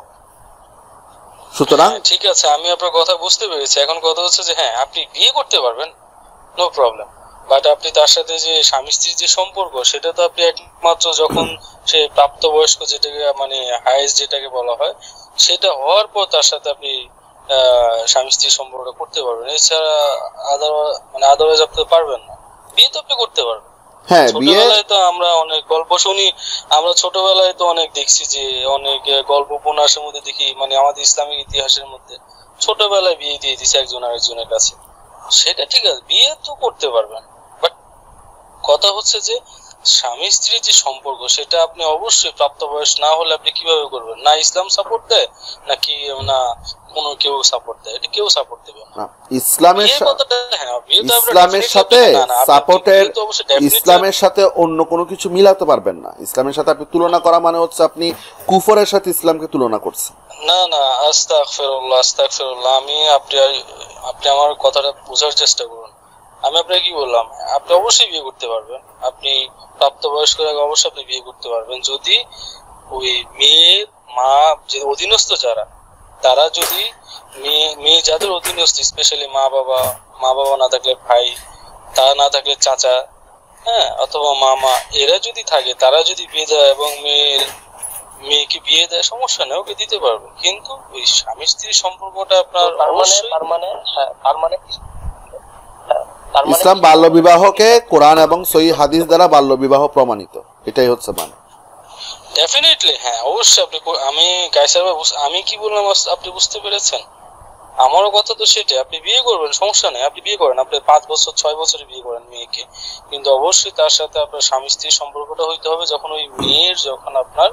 সুতরাং ঠিক আছে, আমি আপনার কথা বুঝতে পেরেছি। এখন কথা হচ্ছে যে হ্যাঁ, আপনি বিয়ে করতে পারবেন, নো প্রবলেম, বাট আপনি তার সাথে যে স্বামী স্ত্রীর যে সম্পর্ক সেটা তো আপনি একমাত্র যখন সে প্রাপ্তবয়স্ক যেটাকে মানে হাইয়েস্ট যেটাকে বলা হয় সেটা হওয়ার পর তার সাথে আপনি স্বামী স্ত্রীর সম্পর্কটা করতে পারবেন, এছাড়া আদারওয়াইজ আপনি পারবেন না। বিয়ে তো আপনি করতে পারবেন। হ্যাঁ, বিয়ে ছোটবেলায় তো আমরা অনেক গল্প শুনি, আমরা ছোটবেলায় তো অনেক দেখছি যে অনেক গল্প উপন্যাসের মধ্যে দেখি, মানে আমাদের ইসলামিক ইতিহাসের মধ্যে ছোটবেলায় বিয়ে দিয়ে দিছে একজন আরেকজনের কাছে, সেটা ঠিক আছে, বিয়ে তো করতে পারবেন। বাট কথা হচ্ছে যে স্বামী স্ত্রীর যে সম্পর্ক সেটা আপনি অবশ্যই প্রাপ্তবয়স না হলে আপনি কিভাবে করবেন? না ইসলাম সাপোর্ট দেয় নাকি না কোনো কেউ সাপোর্ট দেয়? এটা কেউ সাপোর্ট দেবে না। ইসলামের সাথে সাপোর্টের ইসলামের সাথে অন্য কোনো কিছু মিলাতে পারবেন না। ইসলামের সাথে আপনি তুলনা করা মানে হচ্ছে আপনি কুফরের সাথে ইসলামকে তুলনা করছেন। না না, আস্তাগফিরুল্লাহ আস্তাগফিরুল্লাহ। আপনি আমার কথাটা বোঝার চেষ্টা করুন। আমি আপনাকে কি বললাম, আপনি অবশ্যই বিয়ে করতে পারবেন, আপনি প্রাপ্তবয়স্কের আগে অবশ্যই আপনি বিয়ে করতে পারবেন যদি ওই মেয়ের মা যে অধীনস্থ যারা, তারা যদি মেয়ে যাদের অধীনস্থ, স্পেশালি মা বাবা না থাকলে ভাই, তা না থাকলে চাচা, হ্যাঁ, অথবা মামা, এরা যদি থাকে, তারা যদি বিয়ে দেয় এবং মেয়েকে বিয়ে দেয়, সমস্যা নেই, ওকে দিতে পারবে। কিন্তু ওই স্বামী স্ত্রীর সম্পর্কটা আপনার ইসলাম বাল্য বিবাহকে কোরআন এবং সহিহ হাদিস দ্বারা বাল্য বিবাহ প্রমাণিত, এটাই হচ্ছে মানে। ডেফিনেটলি হ্যাঁ, অবশ্যই। আমি কায়সার ভাই, আমি কি বললাম আপনি বুঝতে পেরেছেন? আমারও কথা তো সেটাই, আপনি বিয়ে করবেন, সমস্যা নেই, আপনি বিয়ে করেন, আপনি 5 বছর 6 বছরে বিয়ে করেন মেয়েকে, কিন্তু অবশ্যই তার সাথে আপনার স্বামী স্ত্রীর সম্পর্কটা হইতে হবে যখন ওই মেয়ের যখন আপনার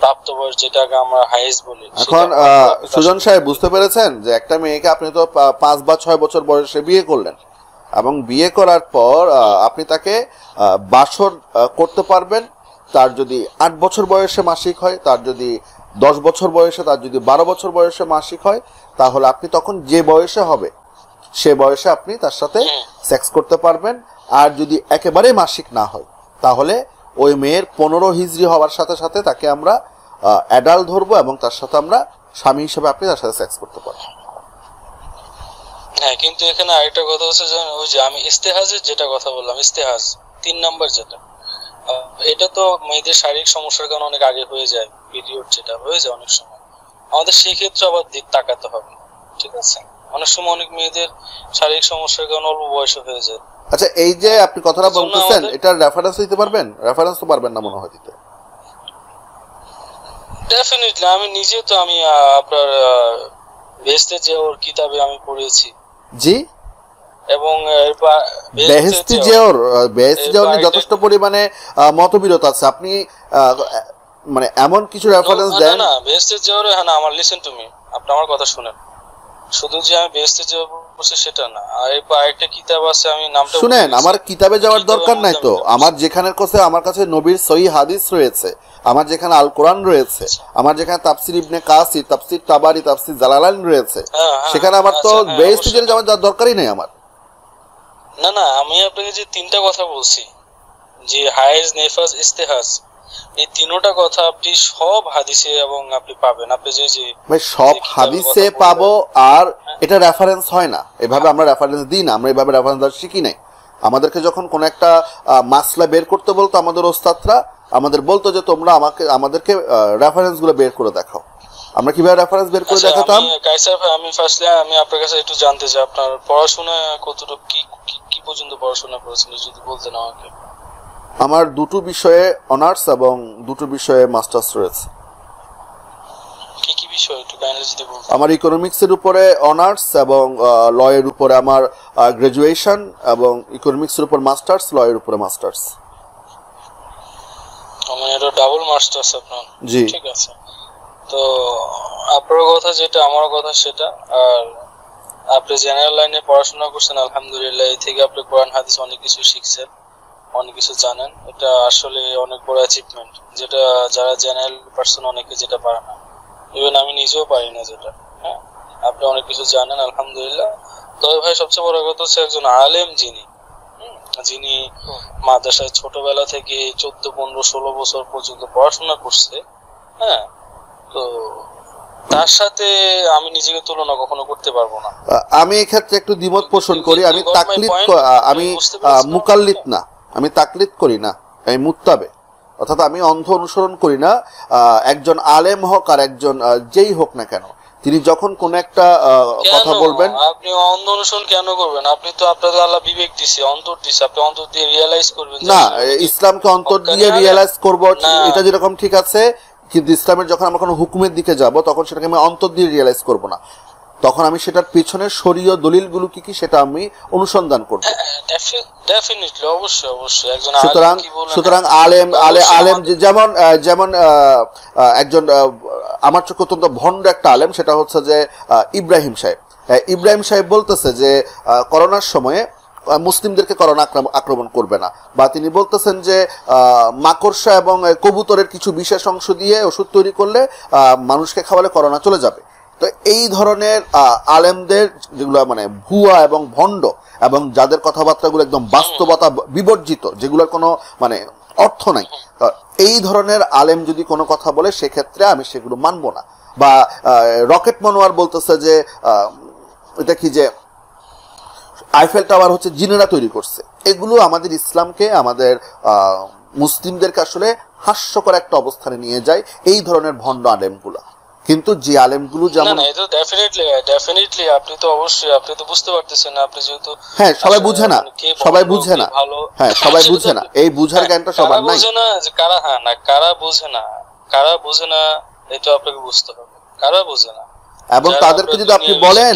প্রাপ্তবয়স, যেটাকে আমরা হাইয়েস্ট বলি। এখন সুজন সাহেব বুঝতে পেরেছেন যে একটা মেয়েকে আপনি তো 5 বা 6 বছর বয়সে বিয়ে করলেন, এবং বিয়ে করার পর আপনি তাকে বাসর করতে পারবেন। তার যদি 8 বছর বয়সে মাসিক হয়, তার যদি 10 বছর বয়সে, তার যদি 12 বছর বয়সে মাসিক হয়, তাহলে আপনি তখন যে বয়সে হবে সে বয়সে আপনি তার সাথে সেক্স করতে পারবেন। আর যদি একেবারে মাসিক না হয় তাহলে ওই মেয়ের 15 হিজরি হওয়ার সাথে সাথে তাকে আমরা অ্যাডাল্ট ধরবো এবং তার সাথে আমরা স্বামী হিসেবে আপনি তার সাথে সেক্স করতে পারবেন। হ্যাঁ, কিন্তু এখানে আরেকটা কথা হচ্ছে যে ওই যে আমি ইস্তেহাজের যেটা কথা বললাম, ইস্তেহাজ 3 নাম্বার যেটা, এটা তো মেয়েদের শারীরিক সমস্যার কারণে অনেক আগে হয়ে যায়, পিরিয়ড যেটা হয়ে যায় অনেক সময়, আমাদের সেই ক্ষেত্রে আবার দিক তাকাতে হবে, ঠিক আছে? অনেক সময় অনেক মেয়েদের শারীরিক সমস্যার কারণে অল্প বয়সে হয়ে যায়। আচ্ছা, এই যে আপনি কথাটা বলতেছেন, এটার রেফারেন্স দিতে পারবেন? রেফারেন্স তো পারবেন না মনে হয় দিতে। ডেফিনেটলি আমি নিজে তো আমি আপনার বেহেশতে যে ওর কিতাবে আমি পড়েছি। জি, এবং বেহেশতে যে ওর নিয়ে যথেষ্ট পরিমাণে মতবিরোধ আছে। আপনি মানে এমন কিছু রেফারেন্স দেন। না, বেহেশতে যে ওর, হ্যাঁ, আমার লিসেন টু মি, আপনি আমার কথা শুনেন। শুধু যে আমি বেহেশতে যে বলছি সেটা না, আর আরেকটা কিতাব আছে, আমি নামটা শুনেন, আমার কিতাবে যাওয়ার দরকার নাই তো। আমার যেখানে আমার কাছে নবীর সহিহ হাদিস রয়েছে, আমার যেখানে আল কোরআন রয়েছে, আমার যেখানে তাফসির ইবনে কাসির, তাফসির তাবারি, তাফসির জালালাইন রয়েছে, সেখানে আমার তো বেহেশতে যে যাওয়ার দরকারই নেই আমার। না না, আমি আপনাকে যে 3টা কথা বলছি, যে হাইজ, নেফাজ, ইস্তেহাজ, এই 3টা কথা আপনি সব হাদিসে এবং আপনি পাবেন। আপনি যে ভাই সব হাদিসে পাবো, আর এটা রেফারেন্স হয় না, এভাবে আমরা রেফারেন্স দিই না, আমরা এভাবে রেফারেন্স শিখি নাই। আমাদেরকে যখন কোন একটা মাসলা বের করতে বলতো আমাদের ওস্তাদরা, আমাদের বলতো যে তোমরা আমাদেরকে রেফারেন্স গুলো বের করে দেখাও। আমরা কিভাবে রেফারেন্স বের করে দেখাতাম? কায়সার ভাই, আমি ফার্স্টলি আমি আপনার কাছে একটু জানতে চাই, আপনার পড়াশোনা কতটুকু, কি পর্যন্ত পড়াশোনা করেছেন যদি বলতেন আমাকে। আমার 2টো বিষয়ে অনার্স এবং 2টো বিষয়ে মাস্টার্স রয়েছে। কি কি বিষয় একটু কাইন্ডলি যদি বলতেন। আমার ইকোনমিক্সের উপরে অনার্স এবং ল এর উপরে আমার গ্রাজুয়েশন, এবং ইকোনমিক্সের উপর মাস্টার্স, ল এর উপরে মাস্টার্স। মানে এটা ডাবল মাস্টার্স আপনার? জি, ঠিক আছে। তো আপনার কথা যেটা, আমার কথা সেটা। আর আপনি জেনারেল লাইনে পড়াশোনা করছেন, আলহামদুলিল্লাহ। এই থেকে আপনি কোরআন হাদিস অনেক কিছু শিখছেন, অনেক কিছু জানেন। এটা আসলে অনেক বড় অ্যাচিভমেন্ট, যেটা যারা জেনারেল পারসন অনেকে যেটা পারে না, ইভেন আমি নিজেও পারি না যেটা। হ্যাঁ, আপনি অনেক কিছু জানেন, আলহামদুলিল্লাহ। তবে ভাই সবচেয়ে বড় কথা হচ্ছে একজন আলেম যিনি মাদ্রাসায় ছোটবেলা থেকে 14, 15, 16 বছর পর্যন্ত পড়াশোনা করছে। হ্যাঁ, তো তার সাথে আমি নিজেকে তুলনা কখনো করতে পারবো না। আমি এই ক্ষেত্রে একটু দ্বিমত পোষণ করি। আমি তাকলিদ, আমি মুকাল্লিদ না, আমি তাকলিদ করি না, আমি মুত্তাবে, অর্থাৎ আমি অন্ধ অনুসরণ করি না। একজন আলেম হোক আর একজন যেই হোক না কেন, তিনি যখন কোন একটা কথা বলবেন, আপনি অন্ধ অনুসরণ কেন করবেন? আপনি তো আপনাদের আল্লাহ বিবেক দিছে, অন্তর দিছে, আপনি অন্তর দিয়ে রিয়েলাইজ করবেন। না, ইসলামকে অন্তর দিয়ে রিয়েলাইজ করব এটা যেরকম ঠিক আছে, কিন্তু ইসলামের যখন আমরা কোনো হুকুমের দিকে যাব তখন সেটাকে আমি অন্তর দিয়ে রিয়েলাইজ করব না, তখন আমি সেটার পিছনে শরীয় দলিলগুলো কি কি সেটা আমি অনুসন্ধান করব। ডেফিনেটলি, অবশ্যই অবশ্যই একজন সুতরাং আলেম যেমন যেমন একজন আমার চোখে অত্যন্ত ভণ্ড একটা আলেম, সেটা হচ্ছে যে ইব্রাহিম সাহেব বলতেছে যে করোনার সময়ে মুসলিমদেরকে করোনা আক্রমণ করবে না, বা তিনি বলতেছেন যে মাকড়সা এবং কবুতরের কিছু বিশেষ অংশ দিয়ে ওষুধ তৈরি করলে মানুষকে খাওয়ালে করোনা চলে যাবে। তো এই ধরনের আলেমদের যেগুলো মানে ভুয়া এবং ভণ্ড এবং যাদের কথাবার্তাগুলো একদম বাস্তবতা বিবর্জিত, যেগুলোর কোনো মানে অর্থ নাই, এই ধরনের আলেম যদি কোনো কথা বলে সেক্ষেত্রে আমি সেগুলো মানব না। বা রকেট মনোয়ার বলতেছে যে এটা কি যে আইফেল টাওয়ার হচ্ছে জিনেরা তৈরি করছে, এগুলো আমাদের ইসলামকে, আমাদের মুসলিমদেরকে আসলে হাস্যকর একটা অবস্থানে নিয়ে যায় এই ধরনের ভণ্ড আলেমগুলো। কিন্তু যে আলেমগুলো যেমন ডেফিনেটলি আপনি তো অবশ্যই, আপনি তো বুঝতে পারতেছেন, আপনি যেহেতু হ্যাঁ সবাই বুঝে না, সবাই বুঝে না, হ্যাঁ সবাই বুঝে না, এই বুঝার জ্ঞানটা সবার নাই। বুঝে না যে কারা, হ্যাঁ না কারা বুঝে না, এটা আপনাকে বুঝতে হবে, কারা বুঝে না। এবং তাদেরকে যদি আপনি বলেন,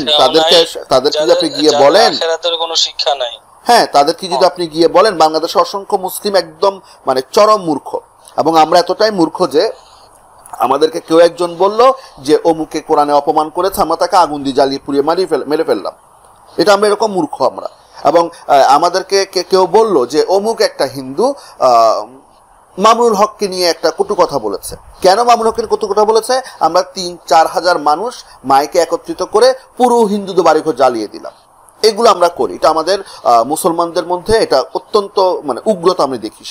তাদেরকে যদি আপনি গিয়ে বলেন আখিরাতের কোনো শিক্ষা নাই, হ্যাঁ তাদেরকে যদি আপনি গিয়ে বলেন, বাংলাদেশে অসংখ্য মুসলিম একদম মানে চরম মূর্খ, এবং আমরা এতটাই মূর্খ যে আমাদেরকে কেউ একজন বলল যে অমুকে কোরআনে অপমান করেছে, আমরা তাকে আগুন দিয়ে জ্বালিয়ে পুড়িয়ে মেরে ফেললাম। এটা আমরা এরকম মূর্খ আমরা। এবং আমাদেরকে কেউ বলল যে অমুক একটা হিন্দু মামুনুল হককে নিয়ে একটা কটু কথা বলেছে। কেন মামুনুল হকের কটু কথা বলেছে? আমরা 3-4 হাজার মানুষ মাইকে একত্রিত করে পুরো হিন্দুদের বাড়িঘর জ্বালিয়ে দিলাম। এগুলো আমরা করি, এটা আমাদের মুসলমানদের মধ্যে এটা অত্যন্ত মানে উগ্রতা আমি দেখি,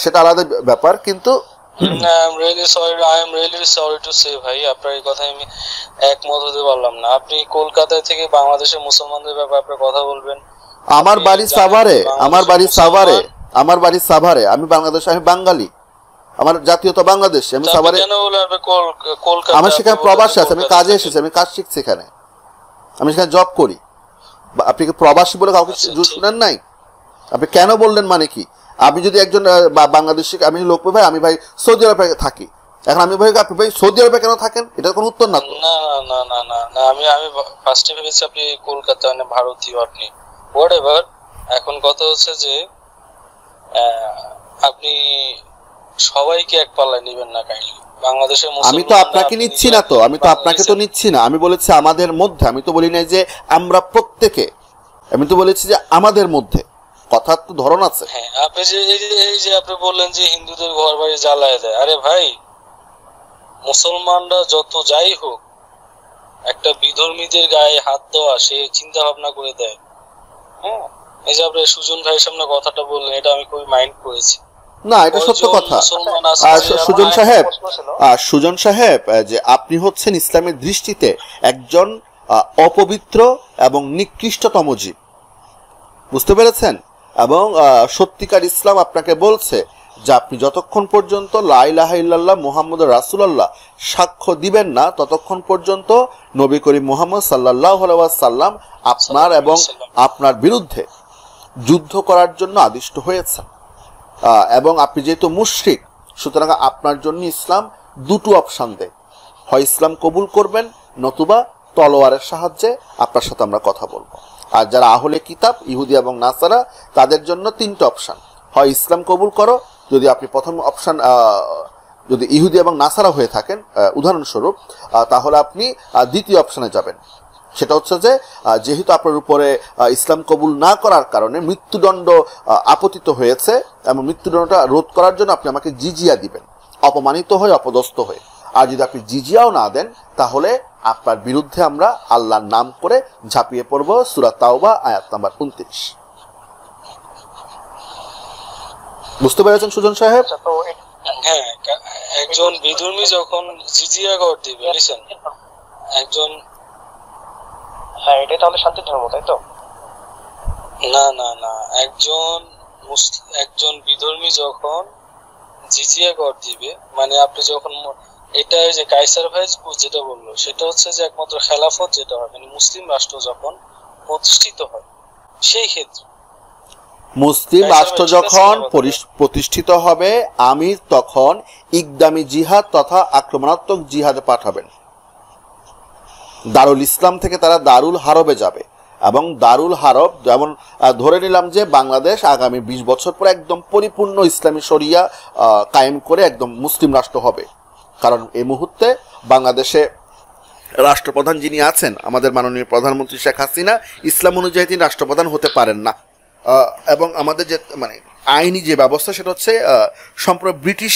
সেটা আলাদা ব্যাপার। কিন্তু I am really sorry to say ভাই, আপনার এই কথায় আমি একমত হতে পারলাম না। আপনি কলকাতায় থেকে বাংলাদেশের মুসলমানদের ব্যাপারে আপনি কথা বলবেন। আমার বাড়ি সাভারে, আমি বাংলাদেশ, আমি বাঙালি, আমার জাতীয়তা বাংলাদেশে, আমি সাভারে। আমার সেখানে প্রবাসী আছে, আমি কাজে এসেছি, আমি কাজ শিখছি এখানে, আমি সেখানে জব করি। আপনি কি প্রবাসী বলে কাউকে শুনেন নাই? আপনি কেন বললেন মানে কি? আমি যদি একজন বাংলাদেশি, আমি লোক ভাই, আমি ভাই সৌদি আরবে থাকি, এখন আমি ভাই আপনি ভাই সৌদি আরবে কেন থাকেন, এটা কোনো উত্তর না তো। না আমি ফার্স্টে ভেবেছি আপনি কলকাতা মানে ভারতীয়, আপনি হোয়াটএভার। এখন কথা হচ্ছে যে আপনি সবাইকে এক পাল্লায় নেবেন না কাইন্ডলি। বাংলাদেশের আমি তো আপনাকে নিচ্ছি না, তো আমি তো আপনাকে তো নিচ্ছি না, আমি বলেছি আমাদের মধ্যে, আমি তো বলি নাই যে আমরা প্রত্যেকে, আমি তো বলেছি যে আমাদের মধ্যে, কথার তো ধরন আছে। হ্যাঁ, আপনি যে এই যে আপনি বললেন যে হিন্দুদের ঘর বাড়ি জ্বালায় দেয়, আরে ভাই মুসলমানরা যত যাই হোক একটা বিধর্মীদের গায়ে হাত দেওয়া সে চিন্তা ভাবনা করে দেয়। হ্যাঁ, এই যে আপনি সুজন ভাইয়ের সামনে কথাটা বললেন, এটা আমি খুবই মাইন্ড করেছি। না, এটা সত্য কথা। সুজন সাহেব, যে আপনি হচ্ছেন ইসলামের দৃষ্টিতে একজন অপবিত্র এবং নিকৃষ্টতম জীব, বুঝতে পেরেছেন? এবং সত্যিকার ইসলাম আপনাকে বলছে যে আপনি যতক্ষণ পর্যন্ত লা ইলাহা ইল্লাল্লাহ মুহাম্মদুর রাসূলুল্লাহ সাক্ষ্য দিবেন না, ততক্ষণ পর্যন্ত নবী করিম মুহাম্মদ সাল্লাল্লাহু আলাইহি ওয়াসাল্লাম আপনার এবং আপনার বিরুদ্ধে যুদ্ধ করার জন্য আদিষ্ট হয়েছেন। এবং আপনি যেহেতু মুশরিক, সুতরাং আপনার জন্য ইসলাম দুটো অপশান দেয়, হয় ইসলাম কবুল করবেন, নতুবা তলোয়ারের সাহায্যে আপনার সাথে আমরা কথা বলবো। আর যারা আহলে কিতাব, ইহুদি এবং নাসারা, তাদের জন্য 3টে অপশান, হয় ইসলাম কবুল করো, যদি আপনি প্রথম অপশান যদি ইহুদি এবং নাসারা হয়ে থাকেন উদাহরণস্বরূপ, তাহলে আপনি দ্বিতীয় অপশানে যাবেন। সেটা হচ্ছে যে যেহেতু আপনার উপরে ইসলাম কবুল না করার কারণে মৃত্যুদণ্ড আপতিত হয়েছে, এবং মৃত্যুদণ্ডটা রোধ করার জন্য আপনি আমাকে জিজিয়া দিবেন, অপমানিত হয়ে, অপদস্থ হয়ে। আর যদি আপনি জিজিয়াও না দেন, তাহলে আপনার বিরুদ্ধে আমরা আল্লাহর নাম করে ঝাঁপিয়ে পড়ব। সূরা তাওবা আয়াত নাম্বার 29। বুঝতে পেরেছেন সুজন সাহেব? হ্যাঁ, একজন বিধর্মী যখন জিজিয়া কর দিবে, লিসেন, একজন, হ্যাঁ এটাই তাহলে শান্তির ধর্ম, তাই তো? না না না, একজন বিধর্মী যখন জিজিয়া কর দিবে, মানে আপনি যখন এটা যে কাইসার ভাই যেটা বললো সেটা হচ্ছে যে একমাত্র খেলাফত যেটা হয়, মানে মুসলিম রাষ্ট্র যখন প্রতিষ্ঠিত হয় সেই ক্ষেত্রে, মুসলিম রাষ্ট্র যখন প্রতিষ্ঠিত হবে, আমির তখন ইকদামি জিহাদ তথা আক্রমণাত্মক জিহাদে পাঠাবেন। দারুল ইসলাম থেকে তারা দারুল হারবে যাবে, এবং দারুল হারব যেমন ধরে নিলাম যে বাংলাদেশ আগামী 20 বছর পরে একদম পরিপূর্ণ ইসলামী শরিয়া কায়েম করে একদম মুসলিম রাষ্ট্র হবে। কারণ এই মুহূর্তে বাংলাদেশে রাষ্ট্রপ্রধান যিনি আছেন, আমাদের মাননীয় প্রধানমন্ত্রী শেখ হাসিনা, ইসলাম অনুযায়ী তিনি রাষ্ট্রপ্রধান হতে পারেন না। এবং আমাদের যে মানে আইনি যে ব্যবস্থা সেটা হচ্ছে সম্পূর্ণ ব্রিটিশ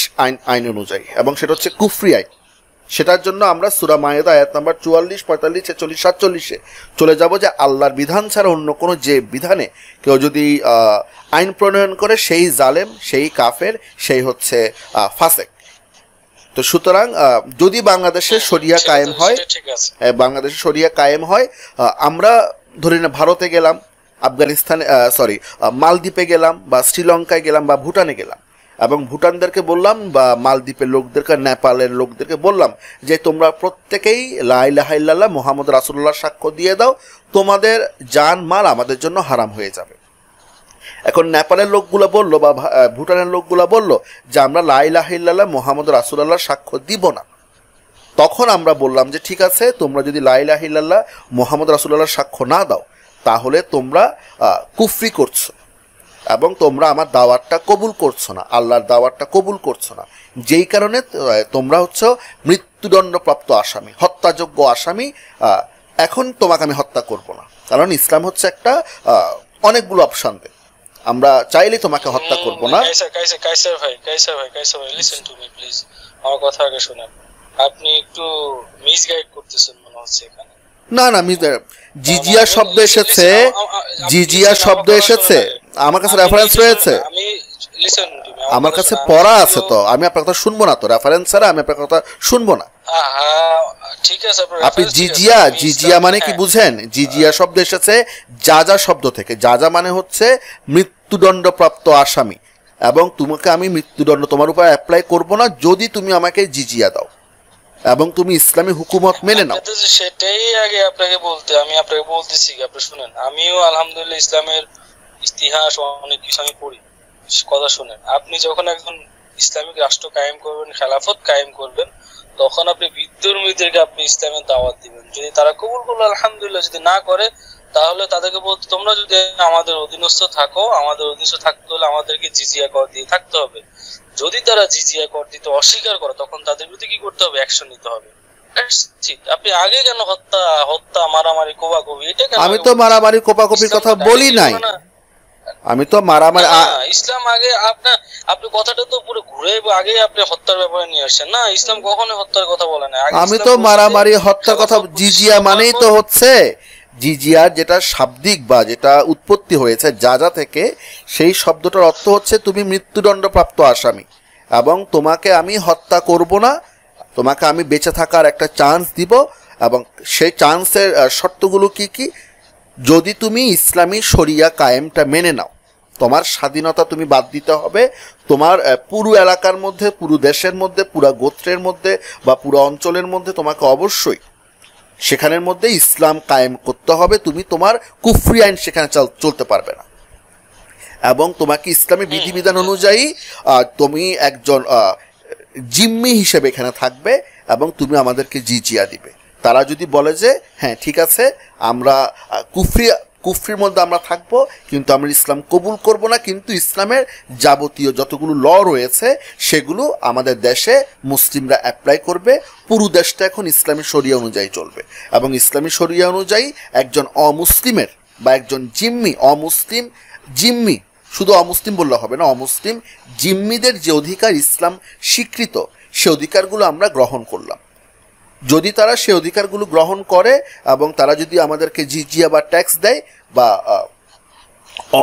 আইন অনুযায়ী, এবং সেটা হচ্ছে কুফরি আইন। সেটার জন্য আমরা সূরা মায়েদা আয়াত নাম্বার 44, 45, 46, 47 চলে যাব যে আল্লাহর বিধান ছাড়া অন্য কোনো যে বিধানে কেউ যদি আইন প্রণয়ন করে সেই জালেম, সেই কাফের, সেই হচ্ছে ফাসেক। তো সুতরাং যদি বাংলাদেশের শরিয়া কায়েম হয়, বাংলাদেশের শরিয়া কায়েম হয়, আমরা ধরি না ভারতে গেলাম, আফগানিস্তানে মালদ্বীপে গেলাম, বা শ্রীলঙ্কায় গেলাম, বা ভুটানে গেলাম, এবং ভুটানদেরকে বললাম, বা মালদ্বীপের লোকদেরকে, নেপালের লোকদেরকে বললাম যে তোমরা প্রত্যেকেই লা ইলাহা ইল্লাল্লাহ মুহাম্মদ রাসূলুল্লাহ সাক্ষ্য দিয়ে দাও, তোমাদের জান মাল আমাদের জন্য হারাম হয়ে যাবে। এখন নেপালের লোকগুলো বললো বা ভুটানের লোকগুলো বললো যে আমরা লা ইলাহা ইল্লাল্লাহ মুহাম্মদ রাসূলুল্লাহ সাক্ষ্য দিব না। তখন আমরা বললাম যে ঠিক আছে, তোমরা যদি লা ইলাহা ইল্লাল্লাহ মুহাম্মদ রাসূলুল্লাহ সাক্ষ্য না দাও তাহলে তোমরা কুফরি করছো, এবং তোমরা আমার দাওয়াতটা কবুল করছো না, আল্লাহর দাওয়াতটা কবুল করছো না, যেই কারণে তোমরা হচ্ছে মৃত্যুদণ্ডপ্রাপ্ত আসামি, হত্যাযোগ্য আসামি। এখন তোমাকে আমি হত্যা করব না, কারণ ইসলাম হচ্ছে একটা অনেকগুলো অপশন দেয়, আমরা চাইলে তোমাকে হত্যা করব না। কাইসার ভাই লিসেন টু মি প্লিজ, আমার কথা আগে শুনেন। আপনি একটু মিসগাইড করতেছেন মনে হচ্ছে এখানে। না না, জিজিয়া শব্দ এসেছে, জিজিয়া শব্দ এসেছে, আমার কাছে রেফারেন্স রয়েছে, আমার কাছে পড়া আছে, তো আমি আপনার কথা শুনবো না, তো রেফারেন্স ছাড়া আমি আপনার কথা শুনবো না। ঠিক আছে, আপনি জিজিয়া মানে কি বুঝেন? জিজিয়া শব্দ এসেছে জাজা শব্দ থেকে। জাজা মানে হচ্ছে মৃত্যুদণ্ডপ্রাপ্ত আসামি, এবং তোমাকে আমি মৃত্যুদণ্ড তোমার উপর অ্যাপ্লাই করব না যদি তুমি আমাকে জিজিয়া দাও এবং তুমি ইসলামী হুকুমত মেনে নাও। সেটাই আগে আপনাকে আমি আপনাকে বলতেছি, আপনি শুনেন। আমিও আলহামদুলিল্লাহ ইসলামের ইতিহাস অনেক কিছু আমি পড়ি। কথা শুনেন, আপনি যখন একজন ইসলামিক রাষ্ট্র কায়েম করবেন, খেলাফত কায়েম করবেন, তখন আপনি বিদ্রোহীদেরকে আপনি ইসলামের দাওয়াত দিবেন। যদি তারা কবুল করলো আলহামদুলিল্লাহ, যদি না করে তাহলে তাদেরকে বলতে, তোমরা যদি আমাদের অধীনস্থ থাকো, আমাদের অধীনস্থ থাকতে হলে আমাদেরকে জিজিয়া কর দিয়ে থাকতে হবে। যদি তারা জিজিয়া কর দিতে অস্বীকার করে, তখন তাদের বিরুদ্ধে কি করতে হবে? অ্যাকশন নিতে হবে। আপনি আগে কেন হত্যা মারামারি কোপাকুপি, এটা কেন? আমি তো মারামারি কোপাকুপির কথা বলি নাই, আমি তো মারামারি, ইসলাম আগে আপনি কথাটা তো পুরো ঘুরে আগে আপনি হত্যার ব্যাপারে নিয়ে আসছেন না। ইসলাম কখনো হত্যার কথা বলে না। আমি তো মারামারি হত্যার কথা, জিজিয়া মানেই তো হচ্ছে, জিজিয়া যেটা শাব্দিক বা যেটা উৎপত্তি হয়েছে জাজা থেকে, সেই শব্দটার অর্থ হচ্ছে তুমি মৃত্যুদণ্ডপ্রাপ্ত আসামি, এবং তোমাকে আমি হত্যা করব না, তোমাকে আমি বেঁচে থাকার একটা চান্স দিব। এবং সেই চান্সের শর্তগুলো কি কি? যদি তুমি ইসলামী শরিয়া কায়েমটা মেনে নাও, তোমার স্বাধীনতা তুমি বাদ দিতে হবে, তোমার পুরো এলাকার মধ্যে, পুরো দেশের মধ্যে, পুরো গোত্রের মধ্যে বা পুরো অঞ্চলের মধ্যে তোমাকে অবশ্যই সেখানের মধ্যে ইসলাম কায়েম করতে হবে। তুমি তোমার কুফরি আইন সেখানে চলতে পারবে না, এবং তোমাকে ইসলামী বিধিবিধান অনুযায়ী তুমি একজন জিম্মি হিসেবে এখানে থাকবে, এবং তুমি আমাদেরকে জিজিয়া দিবে। তারা যদি বলে যে হ্যাঁ ঠিক আছে, আমরা কুফরির মধ্যে আমরা থাকবো, কিন্তু আমরা ইসলাম কবুল করব না, কিন্তু ইসলামের যাবতীয় যতগুলো ল রয়েছে সেগুলো আমাদের দেশে মুসলিমরা অ্যাপ্লাই করবে। পুরো দেশটা এখন ইসলামী শরিয়া অনুযায়ী চলবে, এবং ইসলামী শরিয়া অনুযায়ী একজন অমুসলিমের বা একজন জিম্মি, শুধু অমুসলিম বললে হবে না, অমুসলিম জিম্মিদের যে অধিকার ইসলাম স্বীকৃত, সে অধিকারগুলো আমরা গ্রহণ করলাম। যদি তারা সে অধিকারগুলো গ্রহণ করে এবং তারা যদি আমাদেরকে জিজিয়া বা ট্যাক্স দেয় বা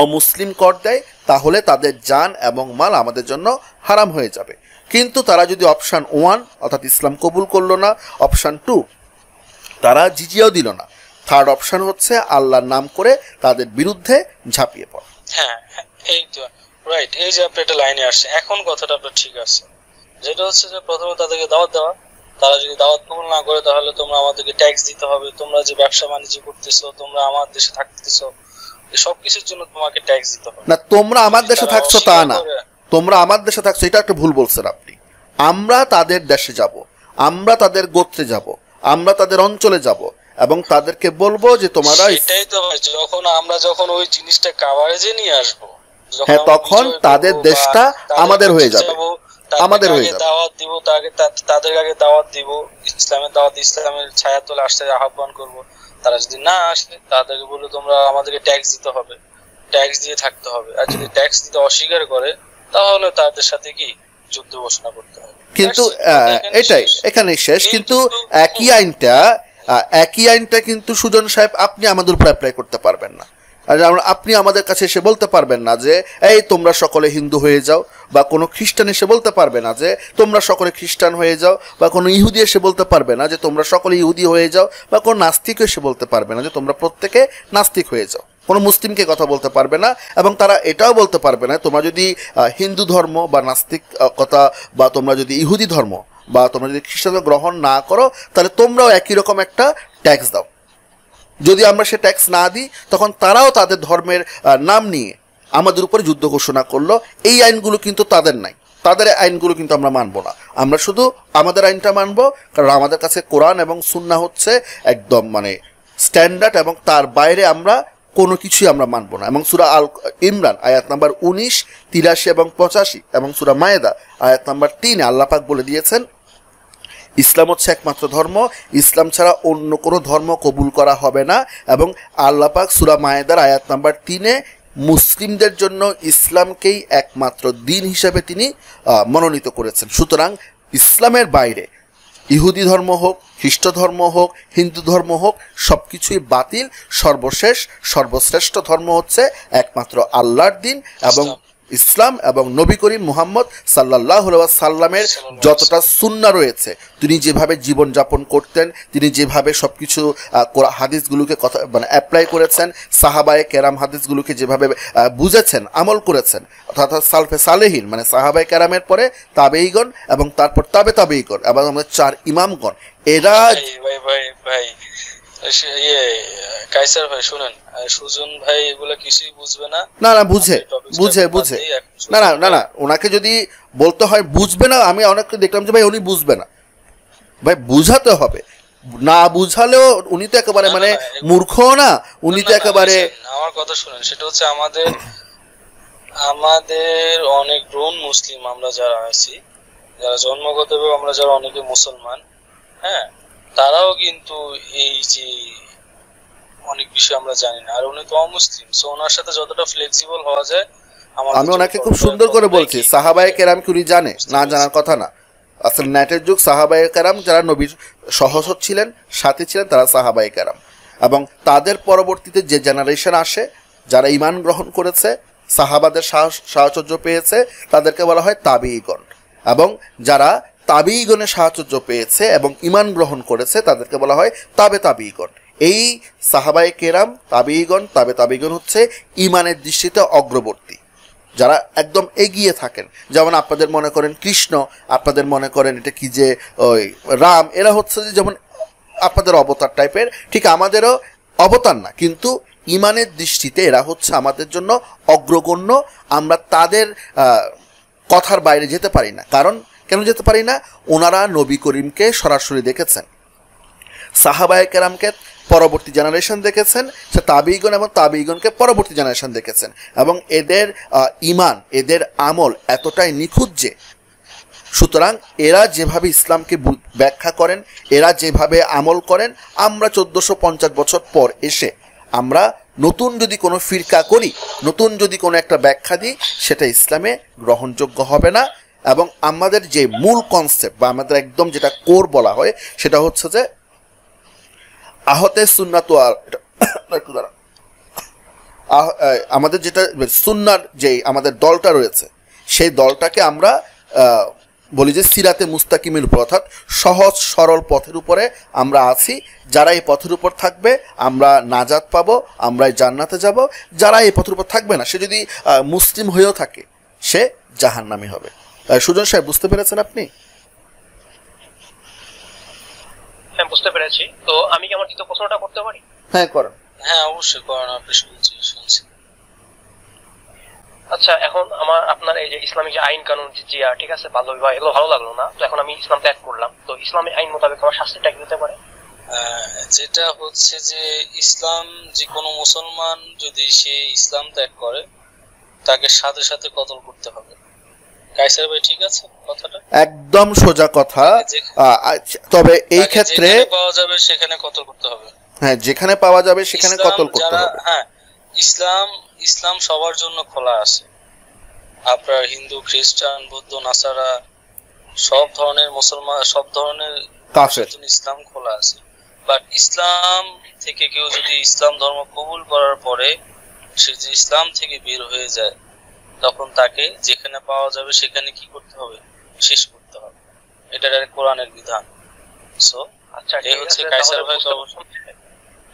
অমুসলিম কর দেয়, তাহলে তাদের জান এবং মাল আমাদের জন্য হারাম হয়ে যাবে। কিন্তু তারা যদি অপশান 1 অর্থাৎ ইসলাম কবুল করলো না, অপশান 2 তারা জিজিয়াও দিল না, থার্ড অপশান হচ্ছে আল্লাহর নাম করে তাদের বিরুদ্ধে ঝাঁপিয়ে পড়ে। হ্যাঁ এই তো রাইট, এই যে আপনি একটা লাইনে আসছে, এখন কথাটা আপনার ঠিক আছে, যেটা হচ্ছে যে প্রথমে তাদেরকে দাওয়াত দেওয়া, তারা যদি দাওয়াত কবুল না করে তাহলে তোমরা আমাদেরকে ট্যাক্স দিতে হবে, তোমরা যে ব্যবসা বাণিজ্য করতেছো, তোমরা আমার দেশে থাকতেছো, সব কিছুর জন্য তোমাকে ট্যাক্স দিতে হবে। না, তোমরা আমার দেশে থাকছো তা না, তোমরা আমার দেশে থাকছো এটা একটা ভুল বলছেন আপনি। আমরা তাদের দেশে যাব, আমরা তাদের গোত্রে যাব, আমরা তাদের অঞ্চলে যাব এবং তাদেরকে বলবো যে তোমরা, এটাই তো ভাই, যখন ওই জিনিসটা কাভারেজে নিয়ে আসবো, হ্যাঁ, তখন তাদের দেশটা আমাদের হয়ে যাবে, আমাদের হয়ে যাবে। দাওয়াত দিব, তাদের আগে দাওয়াত দিব, ইসলামের দাওয়াত, ইসলামের ছায়া তলে আসতে আহ্বান করব। তারা যদি না আসে তাদেরকে বলবো তোমরা আমাদেরকে ট্যাক্স দিতে হবে, ট্যাক্স দিয়ে থাকতে হবে, আর যদি ট্যাক্স দিতে অস্বীকার করে তাহলে তাদের সাথে কি যুদ্ধ ঘোষণা করতে হবে। কিন্তু এটাই এখানে শেষ। কিন্তু একই আইনটা কিন্তু সুজন সাহেব আপনি আমাদের উপর অ্যাপ্লাই করতে পারবেন না। আর আপনি আমাদের কাছে এসে বলতে পারবেন না যে এই তোমরা সকলে হিন্দু হয়ে যাও, বা কোনো খ্রিস্টান এসে বলতে পারবে না যে তোমরা সকলে খ্রিস্টান হয়ে যাও, বা কোনো ইহুদি এসে বলতে পারবে না যে তোমরা সকলে ইহুদি হয়ে যাও, বা কোনো নাস্তিক এসে বলতে পারবে না যে তোমরা প্রত্যেকে নাস্তিক হয়ে যাও, কোনো মুসলিমকে কথা বলতে পারবে না। এবং তারা এটাও বলতে পারবে না তোমরা যদি হিন্দু ধর্ম বা নাস্তিক কথা, বা তোমরা যদি ইহুদি ধর্ম বা তোমরা যদি খ্রিস্টান গ্রহণ না করো তাহলে তোমরাও একই রকম একটা ট্যাক্স দাও। যদি আমরা সে ট্যাক্স না দিই তখন তারাও তাদের ধর্মের নাম নিয়ে আমাদের উপরে যুদ্ধ ঘোষণা করলো। এই আইনগুলো কিন্তু তাদের নাই, তাদের আইনগুলো কিন্তু আমরা মানবো না, আমরা শুধু আমাদের আইনটা মানবো, কারণ আমাদের কাছে কোরআন এবং সুন্নাহ হচ্ছে একদম মানে স্ট্যান্ডার্ড, এবং তার বাইরে আমরা কোনো কিছুই আমরা মানবো না। এবং সূরা আল ইমরান আয়াত নাম্বার 19, 83 এবং 85 এবং সূরা মায়েদা আয়াত নাম্বার 3 আল্লাহ পাক বলে দিয়েছেন ইসলাম হচ্ছে একমাত্র ধর্ম, ইসলাম ছাড়া অন্য কোনো ধর্ম কবুল করা হবে না। এবং আল্লাহ পাক সূরা মায়েদার আয়াত নাম্বার 3 মুসলিমদের জন্য ইসলামকেই একমাত্র দিন হিসেবে তিনি মনোনীত করেছেন। সুতরাং ইসলামের বাইরে ইহুদি ধর্ম হোক, খ্রিস্ট ধর্ম হোক, হিন্দু ধর্ম হোক, সব কিছুই বাতিল। সর্বশ্রেষ্ঠ ধর্ম হচ্ছে একমাত্র আল্লাহর দিন এবং ইসলাম, এবং নবী করিম মুহাম্মদ সাল্লাল্লাহু আলাইহি সাল্লামের যতটা সুন্নাহ রয়েছে, তিনি যেভাবে জীবনযাপন করতেন, তিনি যেভাবে সব কিছু হাদিসগুলোকে কথা মানে অ্যাপ্লাই করেছেন, সাহাবায়ে কেরাম হাদিসগুলোকে যেভাবে বুঝেছেন, আমল করেছেন, অর্থাৎ সালফে সালেহিন মানে সাহাবায়ে কেরামের পরে তাবেঈগণ এবং তারপর তাবেঈগণ এবং আমাদের 4 ইমামগণ, এরা ভাই কাইসার ভাই শুনেন, সুজন ভাই এগুলা কিছুই বুঝবে না। না বুঝে না ওনাকে যদি বলতে হয় বুঝবে না, আমি অনেককে দেখলাম যে ভাই উনি বুঝবে না, ভাই বুঝাতে হবে, না বুঝালেও উনি তো একেবারে মানে মূর্খ না, উনি তো একেবারে। আমার কথা শুনেন, সেটা হচ্ছে আমাদের অনেক ব্রণ মুসলিম আমরা যারা আছি, যারা জন্মগতভাবে আমরা যারা অনেকে মুসলমান, হ্যাঁ, তারাও কিন্তু এই যে অনেক বিষয় আমরা জানি না। আর উনি তো অমুসলিম, সো ওনার সাথে যতটা ফ্লেক্সিবল হওয়া যায়। আমি ওনাকে খুব সুন্দর করে বলছি, সাহাবায়ে কেরাম কি উনি জানে? না জানার কথা না। আসলে নেটের যুগ, সাহাবায়ে কেরাম যারা নবীর সহচর ছিলেন, সাথী ছিলেন, তারা সাহাবায়ে কেরাম। এবং তাদের পরবর্তীতে যে জেনারেশন আসে, যারা ঈমান গ্রহণ করেছে, সাহাবাদের সাহচর্য পেয়েছে, তাদেরকে বলা হয় তাবেঈগণ। এবং যারা তাবেঈগণের সাহচর্য পেয়েছে এবং ঈমান গ্রহণ করেছে, তাদেরকে বলা হয় তাবেঈগণ। এই সাহাবায়ে কেরাম, তাবেঈগণ হচ্ছে ঈমানের দৃষ্টিতে অগ্রবর্তী, যারা একদম এগিয়ে থাকেন। যেমন আপনাদের মনে করেন কৃষ্ণ, আপনাদের মনে করেন এটা কি যে ওই রাম, এরা হচ্ছে যে যেমন আপনাদের অবতার টাইপের, ঠিক আমাদেরও অবতার না, কিন্তু ঈমানের দৃষ্টিতে এরা হচ্ছে আমাদের জন্য অগ্রগণ্য। আমরা তাদের কথার বাইরে যেতে পারি না। কারণ কেন যেতে পারি না? ওনারা নবী করিমকে সরাসরি দেখেছেন, সাহাবায়ে কেরামকে পরবর্তী জেনারেশন দেখেছেন, সে তাবেঈগণ এবং তাবেঈগণকে পরবর্তী জেনারেশন দেখেছেন। এবং এদের ঈমান, এদের আমল এতটাই নিখুঁত যে, সুতরাং এরা যেভাবে ইসলামকে ব্যাখ্যা করেন, এরা যেভাবে আমল করেন, আমরা 1450 বছর পর এসে আমরা নতুন যদি কোনো ফিরকা করি, নতুন যদি কোনো একটা ব্যাখ্যা দিই, সেটা ইসলামে গ্রহণযোগ্য হবে না। এবং আমাদের যে মূল কনসেপ্ট বা আমাদের একদম যেটা কোর বলা হয়, সেটা হচ্ছে যে আহতে সুন্নাত আমাদের যেটা সুন্নার যে আমাদের দলটা রয়েছে, সেই দলটাকে আমরা বলি যে সিরাতে মুস্তাকিমের উপর, অর্থাৎ সহজ সরল পথের উপরে আমরা আছি। যারা এই পথের উপর থাকবে আমরা নাজাত পাবো, আমরা জান্নাতে যাব। যারা এই পথের উপর থাকবে না, সে যদি মুসলিম হয়েও থাকে, সে জাহান্নামী হবে। সুজন সাহেব, বুঝতে পেরেছেন আপনি? হ্যাঁ, বুঝতে পেরেছি। তো আমি কি আমার দ্বিতীয় প্রশ্নটা করতে পারি? হ্যাঁ, করেন। হ্যাঁ, অবশ্যই করেন, আপনি শুনছি। আচ্ছা, এখন আপনার এই যে ইসলামিক যে আইন কানুন, জিজিয়া, ঠিক আছে, বাল্য বিবাহ, এগুলো ভালো লাগলো না। তো এখন আমি ইসলাম ত্যাগ করলাম, তো ইসলামী আইন মোতাবেক আমার শাস্তিটা কি হতে পারে? যেটা হচ্ছে যে ইসলাম, যে কোনো মুসলমান যদি সে ইসলাম ত্যাগ করে, তাকে সাথে সাথে কতল করতে হবে। কায়সার ভাই, ঠিক আছে কথাটা? একদম সোজা কথা। তবে এই ক্ষেত্রে পাওয়া যাবে সেখানে কতল করতে হবে। হ্যাঁ, যেখানে পাওয়া যাবে সেখানে কতল করতে হবে। হ্যাঁ, ইসলাম সবার জন্য খোলা আছে। আপনার হিন্দু, খ্রিস্টান, বৌদ্ধ, নাসারা, সব ধরনের মুসলমান, সব ধরনের কাফের ইসলাম খোলা আছে। বাট ইসলাম থেকে কেউ যদি ইসলাম ধর্ম কবুল করার পরে সে যে ইসলাম থেকে বের হয়ে যায়, তখন তাকে যেখানে পাওয়া যাবে সেখানে কি করতে হবে? শেষ করতে হবে। এটা কোরআনের বিধান। সো আচ্ছা, এই হচ্ছে কায়সার ভাই।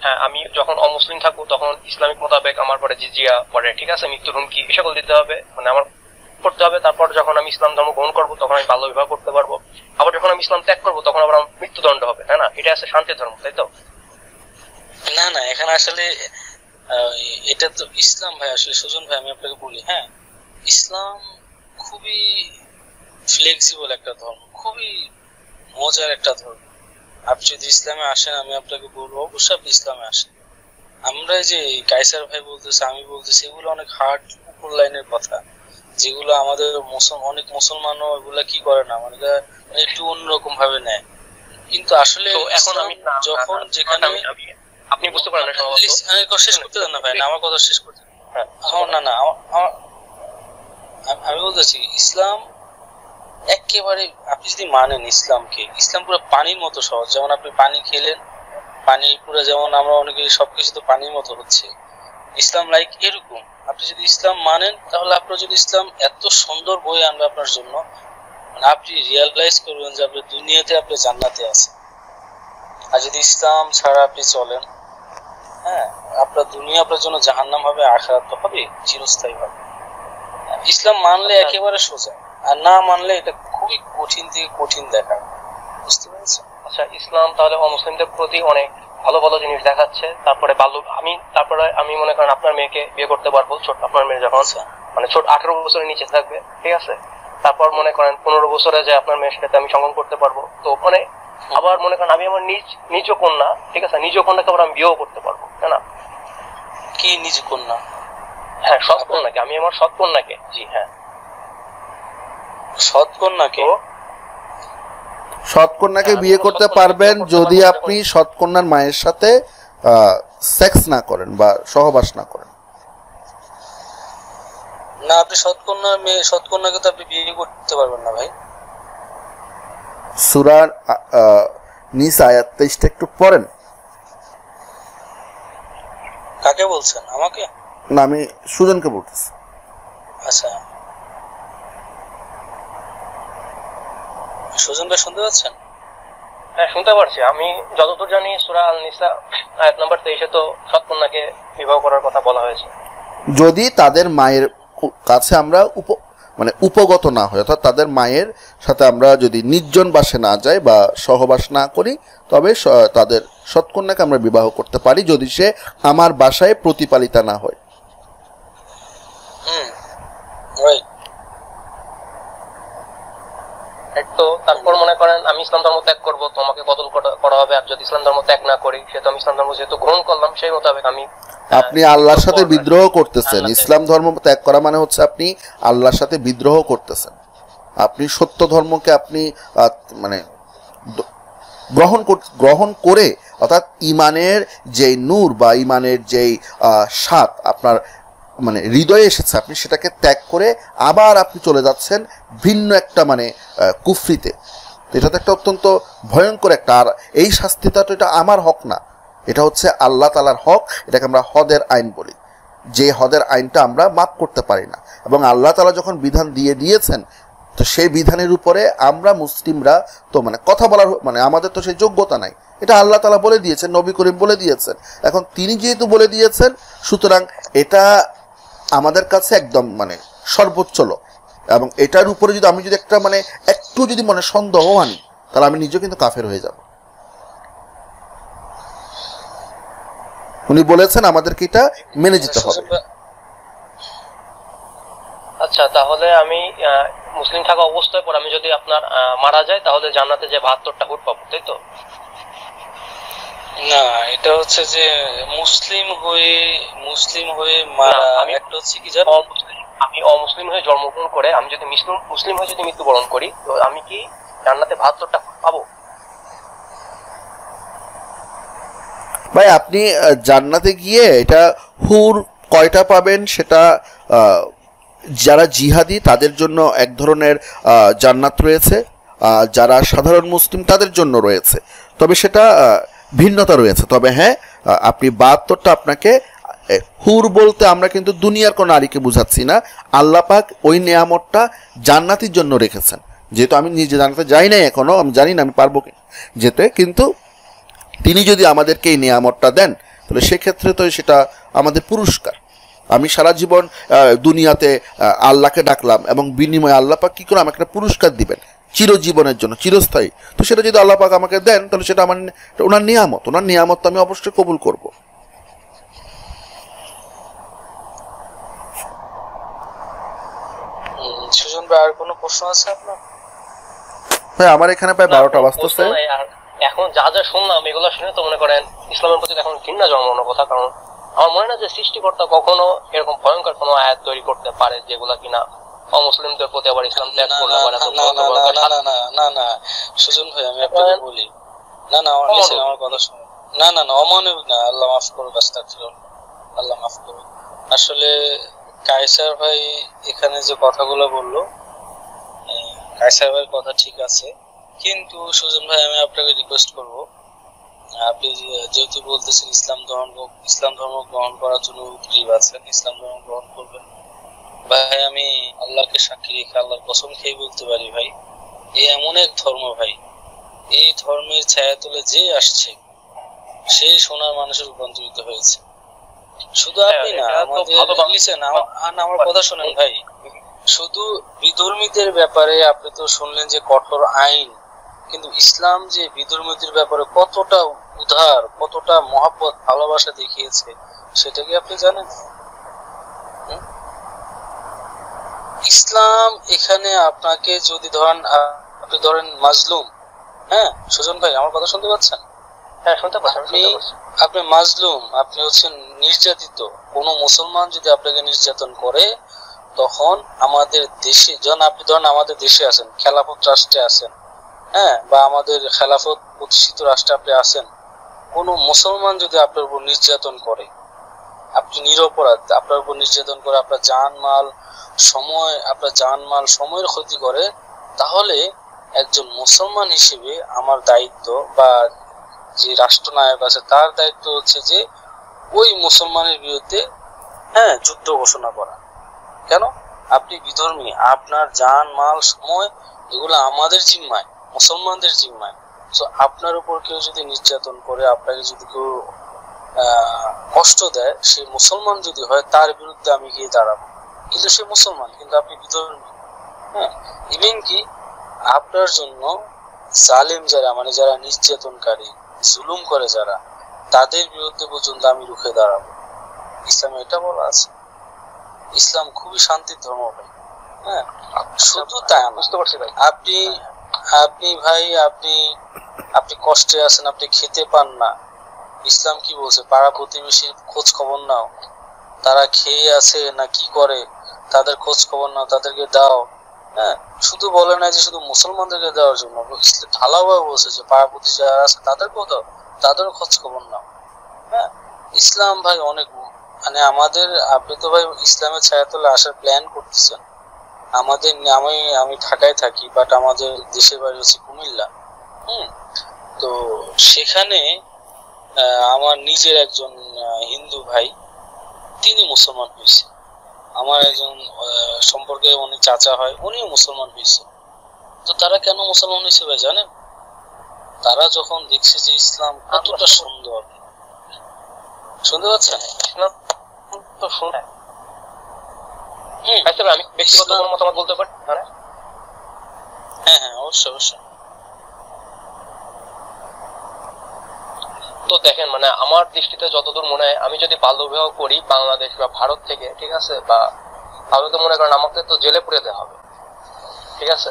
হ্যাঁ, আমি যখন অমুসলিম থাকবো তখন ইসলামিক মোতাবেক আমার পরে জিজিয়া পরে, ঠিক আছে, মৃত্যুর হুমকি, এ সকল দিতে হবে, মানে আমার করতে হবে। তারপর যখন আমি ইসলাম ধর্ম গ্রহণ করবো তখন আমি বাল্য বিবাহ করতে পারবো। আবার যখন আমি ইসলাম ত্যাগ করবো তখন আবার আমার মৃত্যুদণ্ড হবে, তাই না? এটা আছে শান্তির ধর্ম, তাই তো? না, এখানে আসলে এটা তো ইসলাম ভাই, আসলে সুজন ভাই আমি আপনাকে বলি, হ্যাঁ, ইসলাম খুবই ফ্লেক্সিবল একটা ধর্ম, খুবই মজার একটা ধর্ম। আপনি যদি ইসলামে আসেন, আমি আপনাকে বলবো অবশ্যই আপনি ইসলামে আসেন। আমরা যে কায়সার ভাই বলতেছে, আমি বলতেছি, এগুলো অনেক হার্ড উপর লাইনের কথা, যেগুলো আমাদের অনেক মুসলমানও এগুলা কি করে না, মানে একটু অন্যরকম ভাবে নেয়। কিন্তু আসলে এখন আমি যখন যেখানে আপনি বুঝতে পারেন শেষ করতে দেন না ভাই, আমার কথা শেষ করতে। না, আমি বলতেছি ইসলাম একেবারে, আপনি যদি মানেন ইসলামকে, ইসলাম পুরো পানির মতো সহজ। যেমন আপনি পানি খেলেন, পানি পুরো, যেমন আমরা অনেকে সবকিছু তো পানির মতো হচ্ছে, ইসলাম লাইক এরকম। আপনি যদি ইসলাম মানেন, তাহলে আপনার যদি ইসলাম এত সুন্দর বই আনবে আপনার জন্য, মানে আপনি রিয়ালাইজ করবেন যে আপনি দুনিয়াতে আপনি জান্নাতে আছেন। আর যদি ইসলাম ছাড়া আপনি চলেন, হ্যাঁ, আপনার দুনিয়া আপনার জন্য জাহান্নাম হবে, আখিরাত তো হবে চিরস্থায়ী হবে। ইসলাম মানলে একেবারে সোজা, আর না মানলে এটা খুবই কঠিন থেকে কঠিন দেখা, বুঝতে পেরেছেন? আচ্ছা, ইসলাম তাহলে অমুসলিমদের প্রতি অনেক ভালো ভালো জিনিস দেখাচ্ছে। তারপরে আমি মনে করেন আপনার মেয়েকে বিয়ে করতে পারবো, ছোট আপনার মেয়ে যখন মানে ছোট 18 বছরের নিচে থাকবে, ঠিক আছে। তারপর মনে করেন 15 বছরে যে আপনার মেয়ের সাথে আমি সঙ্গম করতে পারবো। তো মানে আবার মনে করেন আমি আমার নিজ কন্যা, ঠিক আছে, নিজ কন্যাকে আবার আমি বিয়েও করতে পারবো, তাই না? কি নিজ কন্যা? হ্যাঁ, সৎ কন্যাকে, আমি আমার সৎ কন্যাকে, জি হ্যাঁ, সৎ কন্যাকে সৎকন্যাকে বিয়ে করতে পারবেন যদি আপনি সৎকন্যার মায়ের সাথে সেক্স না করেন বা সহবাস না করেন। না, আপনি সৎকন্যাকে তো আপনি বিয়ে করতে পারবেন না ভাই। সূরা নিসা আয়াত 23 একটু পড়েন। কাকে বলছেন? আমাকে না, আমি সুজনকে বলতেছি। আচ্ছা, সুজন ভাই শুনতে পাচ্ছেন? হ্যাঁ, শুনতে পারছি। আমি যতদূর জানি সূরা আল নিসা আয়াত নাম্বার 23 তো সৎকন্যাকে বিবাহ করার কথা বলা হয়েছে। যদি তাদের মায়ের কাছে আমরা উপগত না হয়, অর্থাৎ তাদের মায়ের সাথে আমরা যদি নির্জন বাসে না যাই বা সহবাস না করি, তবে তাদের সৎকন্যাকে আমরা বিবাহ করতে পারি, যদি সে আমার বাসায় প্রতিপালিতা না হয়। তো তারপর মনে করেন আমি ইসলাম ধর্ম ত্যাগ করবো, তোমাকে কতল করা হবে। আর যদি ইসলাম ধর্ম ত্যাগ না করি, সে তো আমি ইসলাম ধর্ম যেহেতু গ্রহণ করলাম, সেই মোতাবেক আমি। আপনি আল্লাহর সাথে বিদ্রোহ করতেছেন। ইসলাম ধর্ম ত্যাগ করা মানে হচ্ছে আপনি আল্লাহর সাথে বিদ্রোহ করতেছেন। আপনি সত্য ধর্মকে আপনি মানে গ্রহণ করে, অর্থাৎ ইমানের যেই নূর বা ইমানের যেই স্বাদ আপনার মানে হৃদয়ে এসেছে, আপনি সেটাকে ত্যাগ করে আবার আপনি চলে যাচ্ছেন ভিন্ন একটা মানে কুফরিতে। এটা তো একটা অত্যন্ত ভয়ঙ্কর একটা, আর এই শাস্তিটা তো এটা আমার হক না, এটা হচ্ছে আল্লাহ তাআলার হক। এটাকে আমরা হদের আইন বলি, যে হদের আইনটা আমরা মাফ করতে পারি না। এবং আল্লাহ তাআলা যখন বিধান দিয়েছেন, তো সেই বিধানের উপরে আমরা মুসলিমরা তো মানে কথা বলার মানে আমাদের তো সেই যোগ্যতা নাই। এটা আল্লাহ তাআলা বলে দিয়েছেন, নবী করিম বলে দিয়েছেন। এখন তিনি যেহেতু বলে দিয়েছেন, সুতরাং এটা আমাদের কাছে একদম মানে সর্বোচ্চ লো। এবং এটার উপরে যদি আমি যদি একটা মানে একটু যদি মনে সন্দেহ আনি, তাহলে আমি নিজেও কিন্তু কাফের হয়ে যাব। উনি বলেছেন আমাদেরকে এটা মেনে যেতে হবে। আচ্ছা, তাহলে আমি মুসলিম থাকা অবস্থায় পর আমি যদি আপনার মারা যায়, তাহলে জান্নাতে যে 72টা হুট পাবো, তাই তো? না, এটা হচ্ছে যে মুসলিম হয়ে মারা। আমি একটা হচ্ছে কি জানো, আমি অমুসলিম হয়ে জন্মগ্রহণ করে আমি যদি মুসলিম হয়ে যদি মৃত্যুবরণ করি, তো আমি কি জান্নাতে 72টা হুট পাবো? ভাই আপনি জান্নাতে গিয়ে এটা হুর কয়টা পাবেন সেটা যারা জিহাদি তাদের জন্য এক ধরনের জান্নাত রয়েছে, যারা সাধারণ মুসলিম তাদের জন্য রয়েছে, তবে সেটা ভিন্নতা রয়েছে। তবে হ্যাঁ, আপনি 72টা আপনাকে হুর বলতে আমরা কিন্তু দুনিয়ার কোনো নারীকে বুঝাচ্ছি না। আল্লাহ পাক ওই নেয়ামতটা জান্নাতির জন্য রেখেছেন। যেহেতু আমি নিজে জান্নাতে যাই নাই এখনো, আমি জানি না আমি পারবো কি যেতে, কিন্তু তিনি যদি আমাদেরকে এই নিয়ামতটা দেন, তাহলে সেক্ষেত্রে তো সেটা আমাদের পুরস্কার। আমি সারা জীবন দুনিয়াতে আল্লাহকে ডাকলাম এবং বিনিময়ে আল্লাহ পাক কী করে আমাকে একটা পুরস্কার দিবেন চিরজীবনের জন্য, চিরস্থায়ী। তো সেটা যদি আল্লাহ পাক আমাকে দেন, তাহলে সেটা আমার ওনার নিয়ামত, ওনার নিয়ামত তো আমি অবশ্যই কবুল করব। সুজন ভাই, আর কোনো প্রশ্ন আছে আপনার? ভাই আমার এখানে প্রায় 12টা বাজতেছে। এখন যা যা শুনলাম এগুলো শুনে তো মনে করেন ইসলামের প্রতি এখন ঘৃণা জন্মানোর কথা। কারণ আমার মনে না যে সৃষ্টিকর্তা কখনো এরকম ভয়ঙ্কর কোনো আয়াত তৈরি করতে পারে যেগুলা কিনা অমুসলিমদের প্রতি আবার ইসলাম ত্যাগ করলে না সুজন ভাই, আমি আপনাকে বলি, আমার কথা শুনুন। না অমানবিক না, আল্লাহ মাফ করুক, আল্লাহ মাফ করুক। আসলে কায়সার ভাই এখানে যে কথাগুলো বললো, কায়সার ভাইয়ের কথা ঠিক আছে, কিন্তু সুজন ভাই আমি আপনাকে রিকোয়েস্ট করব, আপনি যেহেতু বলতেছেন ইসলাম ধর্ম গ্রহণ করার জন্য উদ্গ্রীব আছেন, ইসলাম ধর্ম গ্রহণ করবেন। ভাই আমি আল্লাহকে সাক্ষী রেখে আল্লাহর কসম খেয়ে বলতে পারি ভাই, এই এমন এক ধর্ম ভাই, এই ধর্মের ছায়া তুলে যে আসছে সেই সোনার মানুষের রূপান্তরিত হয়েছে। শুধু আপনি না, আমার কথা শোনেন ভাই, শুধু বিধর্মীদের ব্যাপারে আপনি তো শুনলেন যে কঠোর আইন, কিন্তু ইসলাম যে বিধর্মীদের ব্যাপারে কতটা উদার, কতটা মহব্বত, ভালোবাসা দেখিয়েছে, সেটা কি আপনি জানেন? ইসলাম এখানে আপনাকে যদি আপনি ধরেন মাজলুম, হ্যাঁ সুজন ভাই আমার কথা শুনতে পাচ্ছেন? হ্যাঁ শুনতে পাচ্ছি। আপনি মাজলুম, আপনি হচ্ছেন নির্যাতিত। কোনো মুসলমান যদি আপনাকে নির্যাতন করে, তখন আমাদের দেশে আপনি ধরেন আমাদের দেশে আছেন, খেলাফত রাষ্ট্রে আছেন, হ্যাঁ, বা আমাদের খেলাফত প্রতিষ্ঠিত রাষ্ট্রে আপনি আছেন, কোনো মুসলমান যদি আপনার উপর নির্যাতন করে, আপনি নিরপরাধ, আপনার উপর নির্যাতন করে আপনার সময়ের ক্ষতি করে, তাহলে একজন মুসলমান হিসেবে আমার দায়িত্ব বা যে রাষ্ট্রনায়ক আছে তার দায়িত্ব হচ্ছে যে ওই মুসলমানের বিরুদ্ধে যুদ্ধ ঘোষণা করা। কেন? আপনি বিধর্মী, আপনার সময় এগুলো আমাদের জিম্মায়, মুসলমানদের জিম্মায়। তো আপনার উপর কেউ যদি নির্যাতন করে, আপনাকে যদি কেউ কষ্ট দেয়, সে মুসলমান যদি হয়, তার বিরুদ্ধে আমি গিয়ে দাঁড়াবো, কিন্তু সে মুসলমান, কিন্তু আপনি বিধর্মী। হ্যাঁ, ইভেন কি আপনার জন্য জালেম যারা, মানে যারা নির্যাতনকারী, জুলুম করে যারা, তাদের বিরুদ্ধে পর্যন্ত আমি রুখে দাঁড়াবো। ইসলামে এটা বলা আছে। ইসলাম খুবই শান্তির ধর্ম ভাই। হ্যাঁ, শুধু তাই বুঝতে পারছি ভাই। আপনি ভাই আপনি কষ্টে আছেন, আপনি খেতে পান না, ইসলাম কি বলছে? পাড়া প্রতিবেশীর খোঁজ খবর নাও, তারা খেয়ে আছে না কি করে, তাদের খোঁজ খবর নাও, তাদেরকে দাও। হ্যাঁ, শুধু বলে না যে শুধু মুসলমানদেরকে দেওয়ার জন্য, ঢালাওভাবে বলছে যে পাড়া প্রতিবেশী যারা আছে তাদেরকেও দাও, তাদেরও খোঁজ খবর নাও। হ্যাঁ, ইসলাম ভাই অনেক, মানে আমাদের, আপনি তো ভাই ইসলামের ছায়াতলে আসার প্ল্যান করতেছেন। আমি ঢাকায় থাকি, বাট আমাদের দেশের বাড়ি হচ্ছে কুমিল্লা। তো সেখানে আমার নিজের একজন হিন্দু ভাই, তিনি মুসলমান হয়েছে। আমার একজন সম্পর্কে উনি চাচা হয়, উনিও মুসলমান হয়েছে। তো তারা কেন মুসলমান হয়েছে ভাই জানেন? তারা যখন দেখছে যে ইসলাম কতটা সুন্দর, শুনতে পাচ্ছেন? ইসলাম তো শুনে আমি ব্যক্তিগত কোনো মতামত বলতে পারি? হ্যাঁ হ্যাঁ, অবশ্যই অবশ্যই। তো দেখেন, মানে আমার দৃষ্টিতে যতদূর মনে হয়, আমি যদি বাল্য বিবাহ করি বাংলাদেশ বা ভারত থেকে, ঠিক আছে, বা তাহলে তো মনে করেন আমাকে তো জেলে পুরে দেওয়া হবে, ঠিক আছে।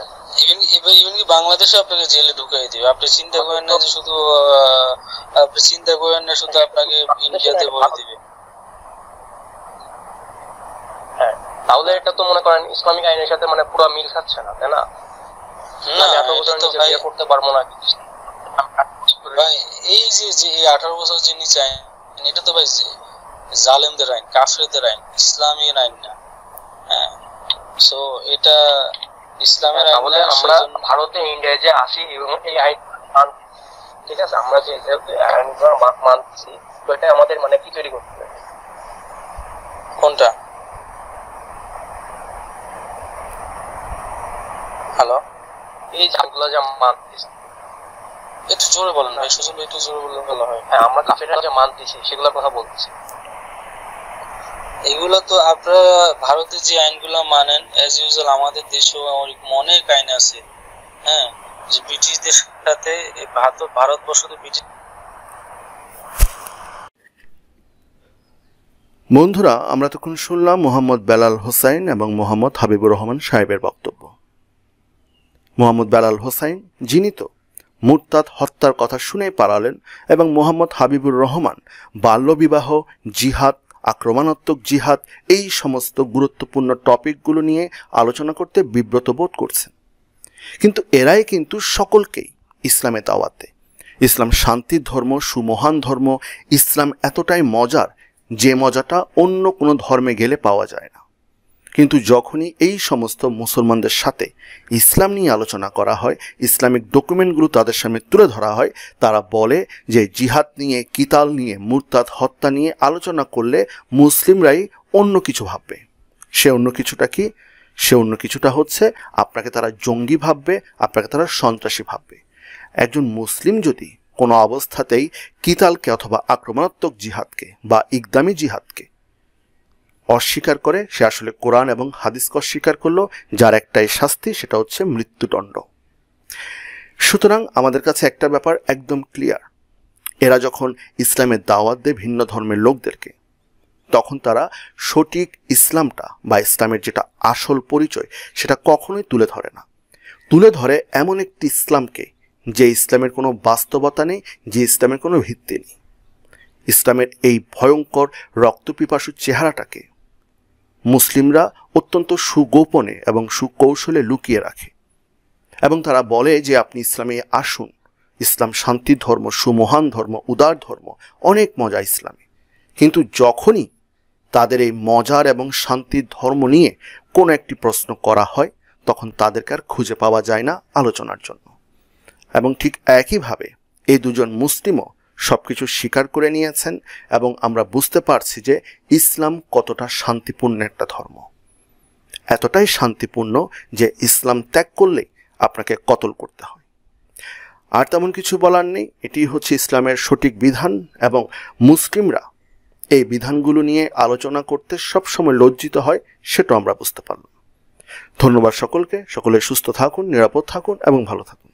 ইভেন কি বাংলাদেশে আপনাকে জেলে ঢুকাই দিবে? আপনি চিন্তা করেন না যে শুধু আপনাকে ইন্ডিয়াতে ভরে দিবে। হ্যাঁ, তাহলে এটা তো মনে করেন ইসলামিক আইনের সাথে মানে পুরো মিল খাচ্ছে না, তাই না? না, এত বছর নিচে বিয়ে করতে পারবো না ভাই। এই যে 18 বছর যে নিচে আইন, এটা তো ভাই জালেমদের আইন, কাফেরদের আইন, ইসলামী আইন না। হ্যাঁ, সো এটা ইসলামের আইন। তাহলে আমরা ভারতে ইন্ডিয়ায় যে আসি এবং এই আইন, ঠিক আছে, আমরা যে আইনগুলো মানছি, তো এটা আমাদের মানে কি তৈরি করতে হবে? কোনটা? হ্যালো, এই জায়গাগুলো যে মানতেছি, একটু জোরে বলেন ভাই, সুজন একটু জোরে বললে ভালো হয়। হ্যাঁ, আমরা কাফেররা যে মানতেছি সেগুলোর কথা বলতেছি। এগুলো তো আপনারা ভারতের যে আইনগুলো মানেন, অ্যাজ ইউজুয়াল আমাদের দেশেও অনেক আইন আছে। হ্যাঁ, যে ব্রিটিশদের সাথে ভারতবর্ষ তো ব্রিটিশ। বন্ধুরা, আমরা তখন শুনলাম মোহাম্মদ বেলাল হোসাইন এবং মোহাম্মদ হাবিবুর রহমান সাহেবের বক্তব্য। মোহাম্মদ বেলাল হোসাইন যিনি তো মুরতাদ হত্যার কথা শুনেই পালালেন, এবং মোহাম্মদ হাবিবুর রহমান বাল্যবিবাহ, জিহাদ, আক্রমণাত্মক জিহাদ, এই সমস্ত গুরুত্বপূর্ণ টপিকগুলো নিয়ে আলোচনা করতে বিব্রত বোধ করছেন। কিন্তু এরাই কিন্তু সকলকেই ইসলামে দাওয়াত দেয়। ইসলাম শান্তির ধর্ম, সুমহান ধর্ম। ইসলাম এতটাই মজার যে মজাটা অন্য কোনো ধর্মে গেলে পাওয়া যায় না। কিন্তু যখনই এই সমস্ত মুসলমানদের সাথে ইসলাম নিয়ে আলোচনা করা হয়, ইসলামিক ডকুমেন্টগুলো তাদের সামনে তুলে ধরা হয়, তারা বলে যে জিহাদ নিয়ে, কিতাল নিয়ে, মুরতাদ হত্যা নিয়ে আলোচনা করলে মুসলিমরাই অন্য কিছু ভাববে। সে অন্য কিছুটা কি? সে অন্য কিছুটা হচ্ছে আপনাকে তারা জঙ্গি ভাববে, আপনাকে তারা সন্ত্রাসী ভাববে। একজন মুসলিম যদি কোনো অবস্থাতেই কিতালকে অথবা আক্রমণাত্মক জিহাদকে বা ইকদামি জিহাদকে অস্বীকার করে, সে আসলে কোরআন এবং হাদিসকে অস্বীকার করলো, যার একটাই শাস্তি, সেটা হচ্ছে মৃত্যুদণ্ড। সুতরাং আমাদের কাছে একটা ব্যাপার একদম ক্লিয়ার, এরা যখন ইসলামের দাওয়াত দেয় ভিন্ন ধর্মের লোকদেরকে, তখন তারা সঠিক ইসলামটা বা ইসলামের যেটা আসল পরিচয় সেটা কখনোই তুলে ধরে না। তুলে ধরে এমন একটি ইসলামকে যে ইসলামের কোনো বাস্তবতা নেই, যে ইসলামের কোনো ভিত্তি নেই। ইসলামের এই ভয়ঙ্কর রক্তপিপাসু চেহারাটাকে মুসলিমরা অত্যন্ত সুগোপনে এবং সুকৌশলে লুকিয়ে রাখে, এবং তারা বলে যে আপনি ইসলামে আসুন, ইসলাম শান্তির ধর্ম, সুমহান ধর্ম, উদার ধর্ম, অনেক মজা ইসলামে। কিন্তু যখনই তাদের এই মজার এবং শান্তির ধর্ম নিয়ে কোনো একটি প্রশ্ন করা হয়, তখন তাদেরকে আর খুঁজে পাওয়া যায় না আলোচনার জন্য। এবং ঠিক একইভাবে এই দুজন মুসলিমও সবকিছু স্বীকার করে নিয়েছেন, এবং আমরা বুঝতে পারছি যে ইসলাম কতটা শান্তিপূর্ণ একটা ধর্ম। এতটাই শান্তিপূর্ণ যে ইসলাম ত্যাগ করলেই আপনাকে কতল করতে হয়। আর তেমন কিছু বলার নেই, এটি হচ্ছে ইসলামের সঠিক বিধান, এবং মুসলিমরা এই বিধানগুলো নিয়ে আলোচনা করতে সবসময় লজ্জিত হয়, সেটা আমরা বুঝতে পারলাম। ধন্যবাদ সকলকে। সকলে সুস্থ থাকুন, নিরাপদ থাকুন এবং ভালো থাকুন।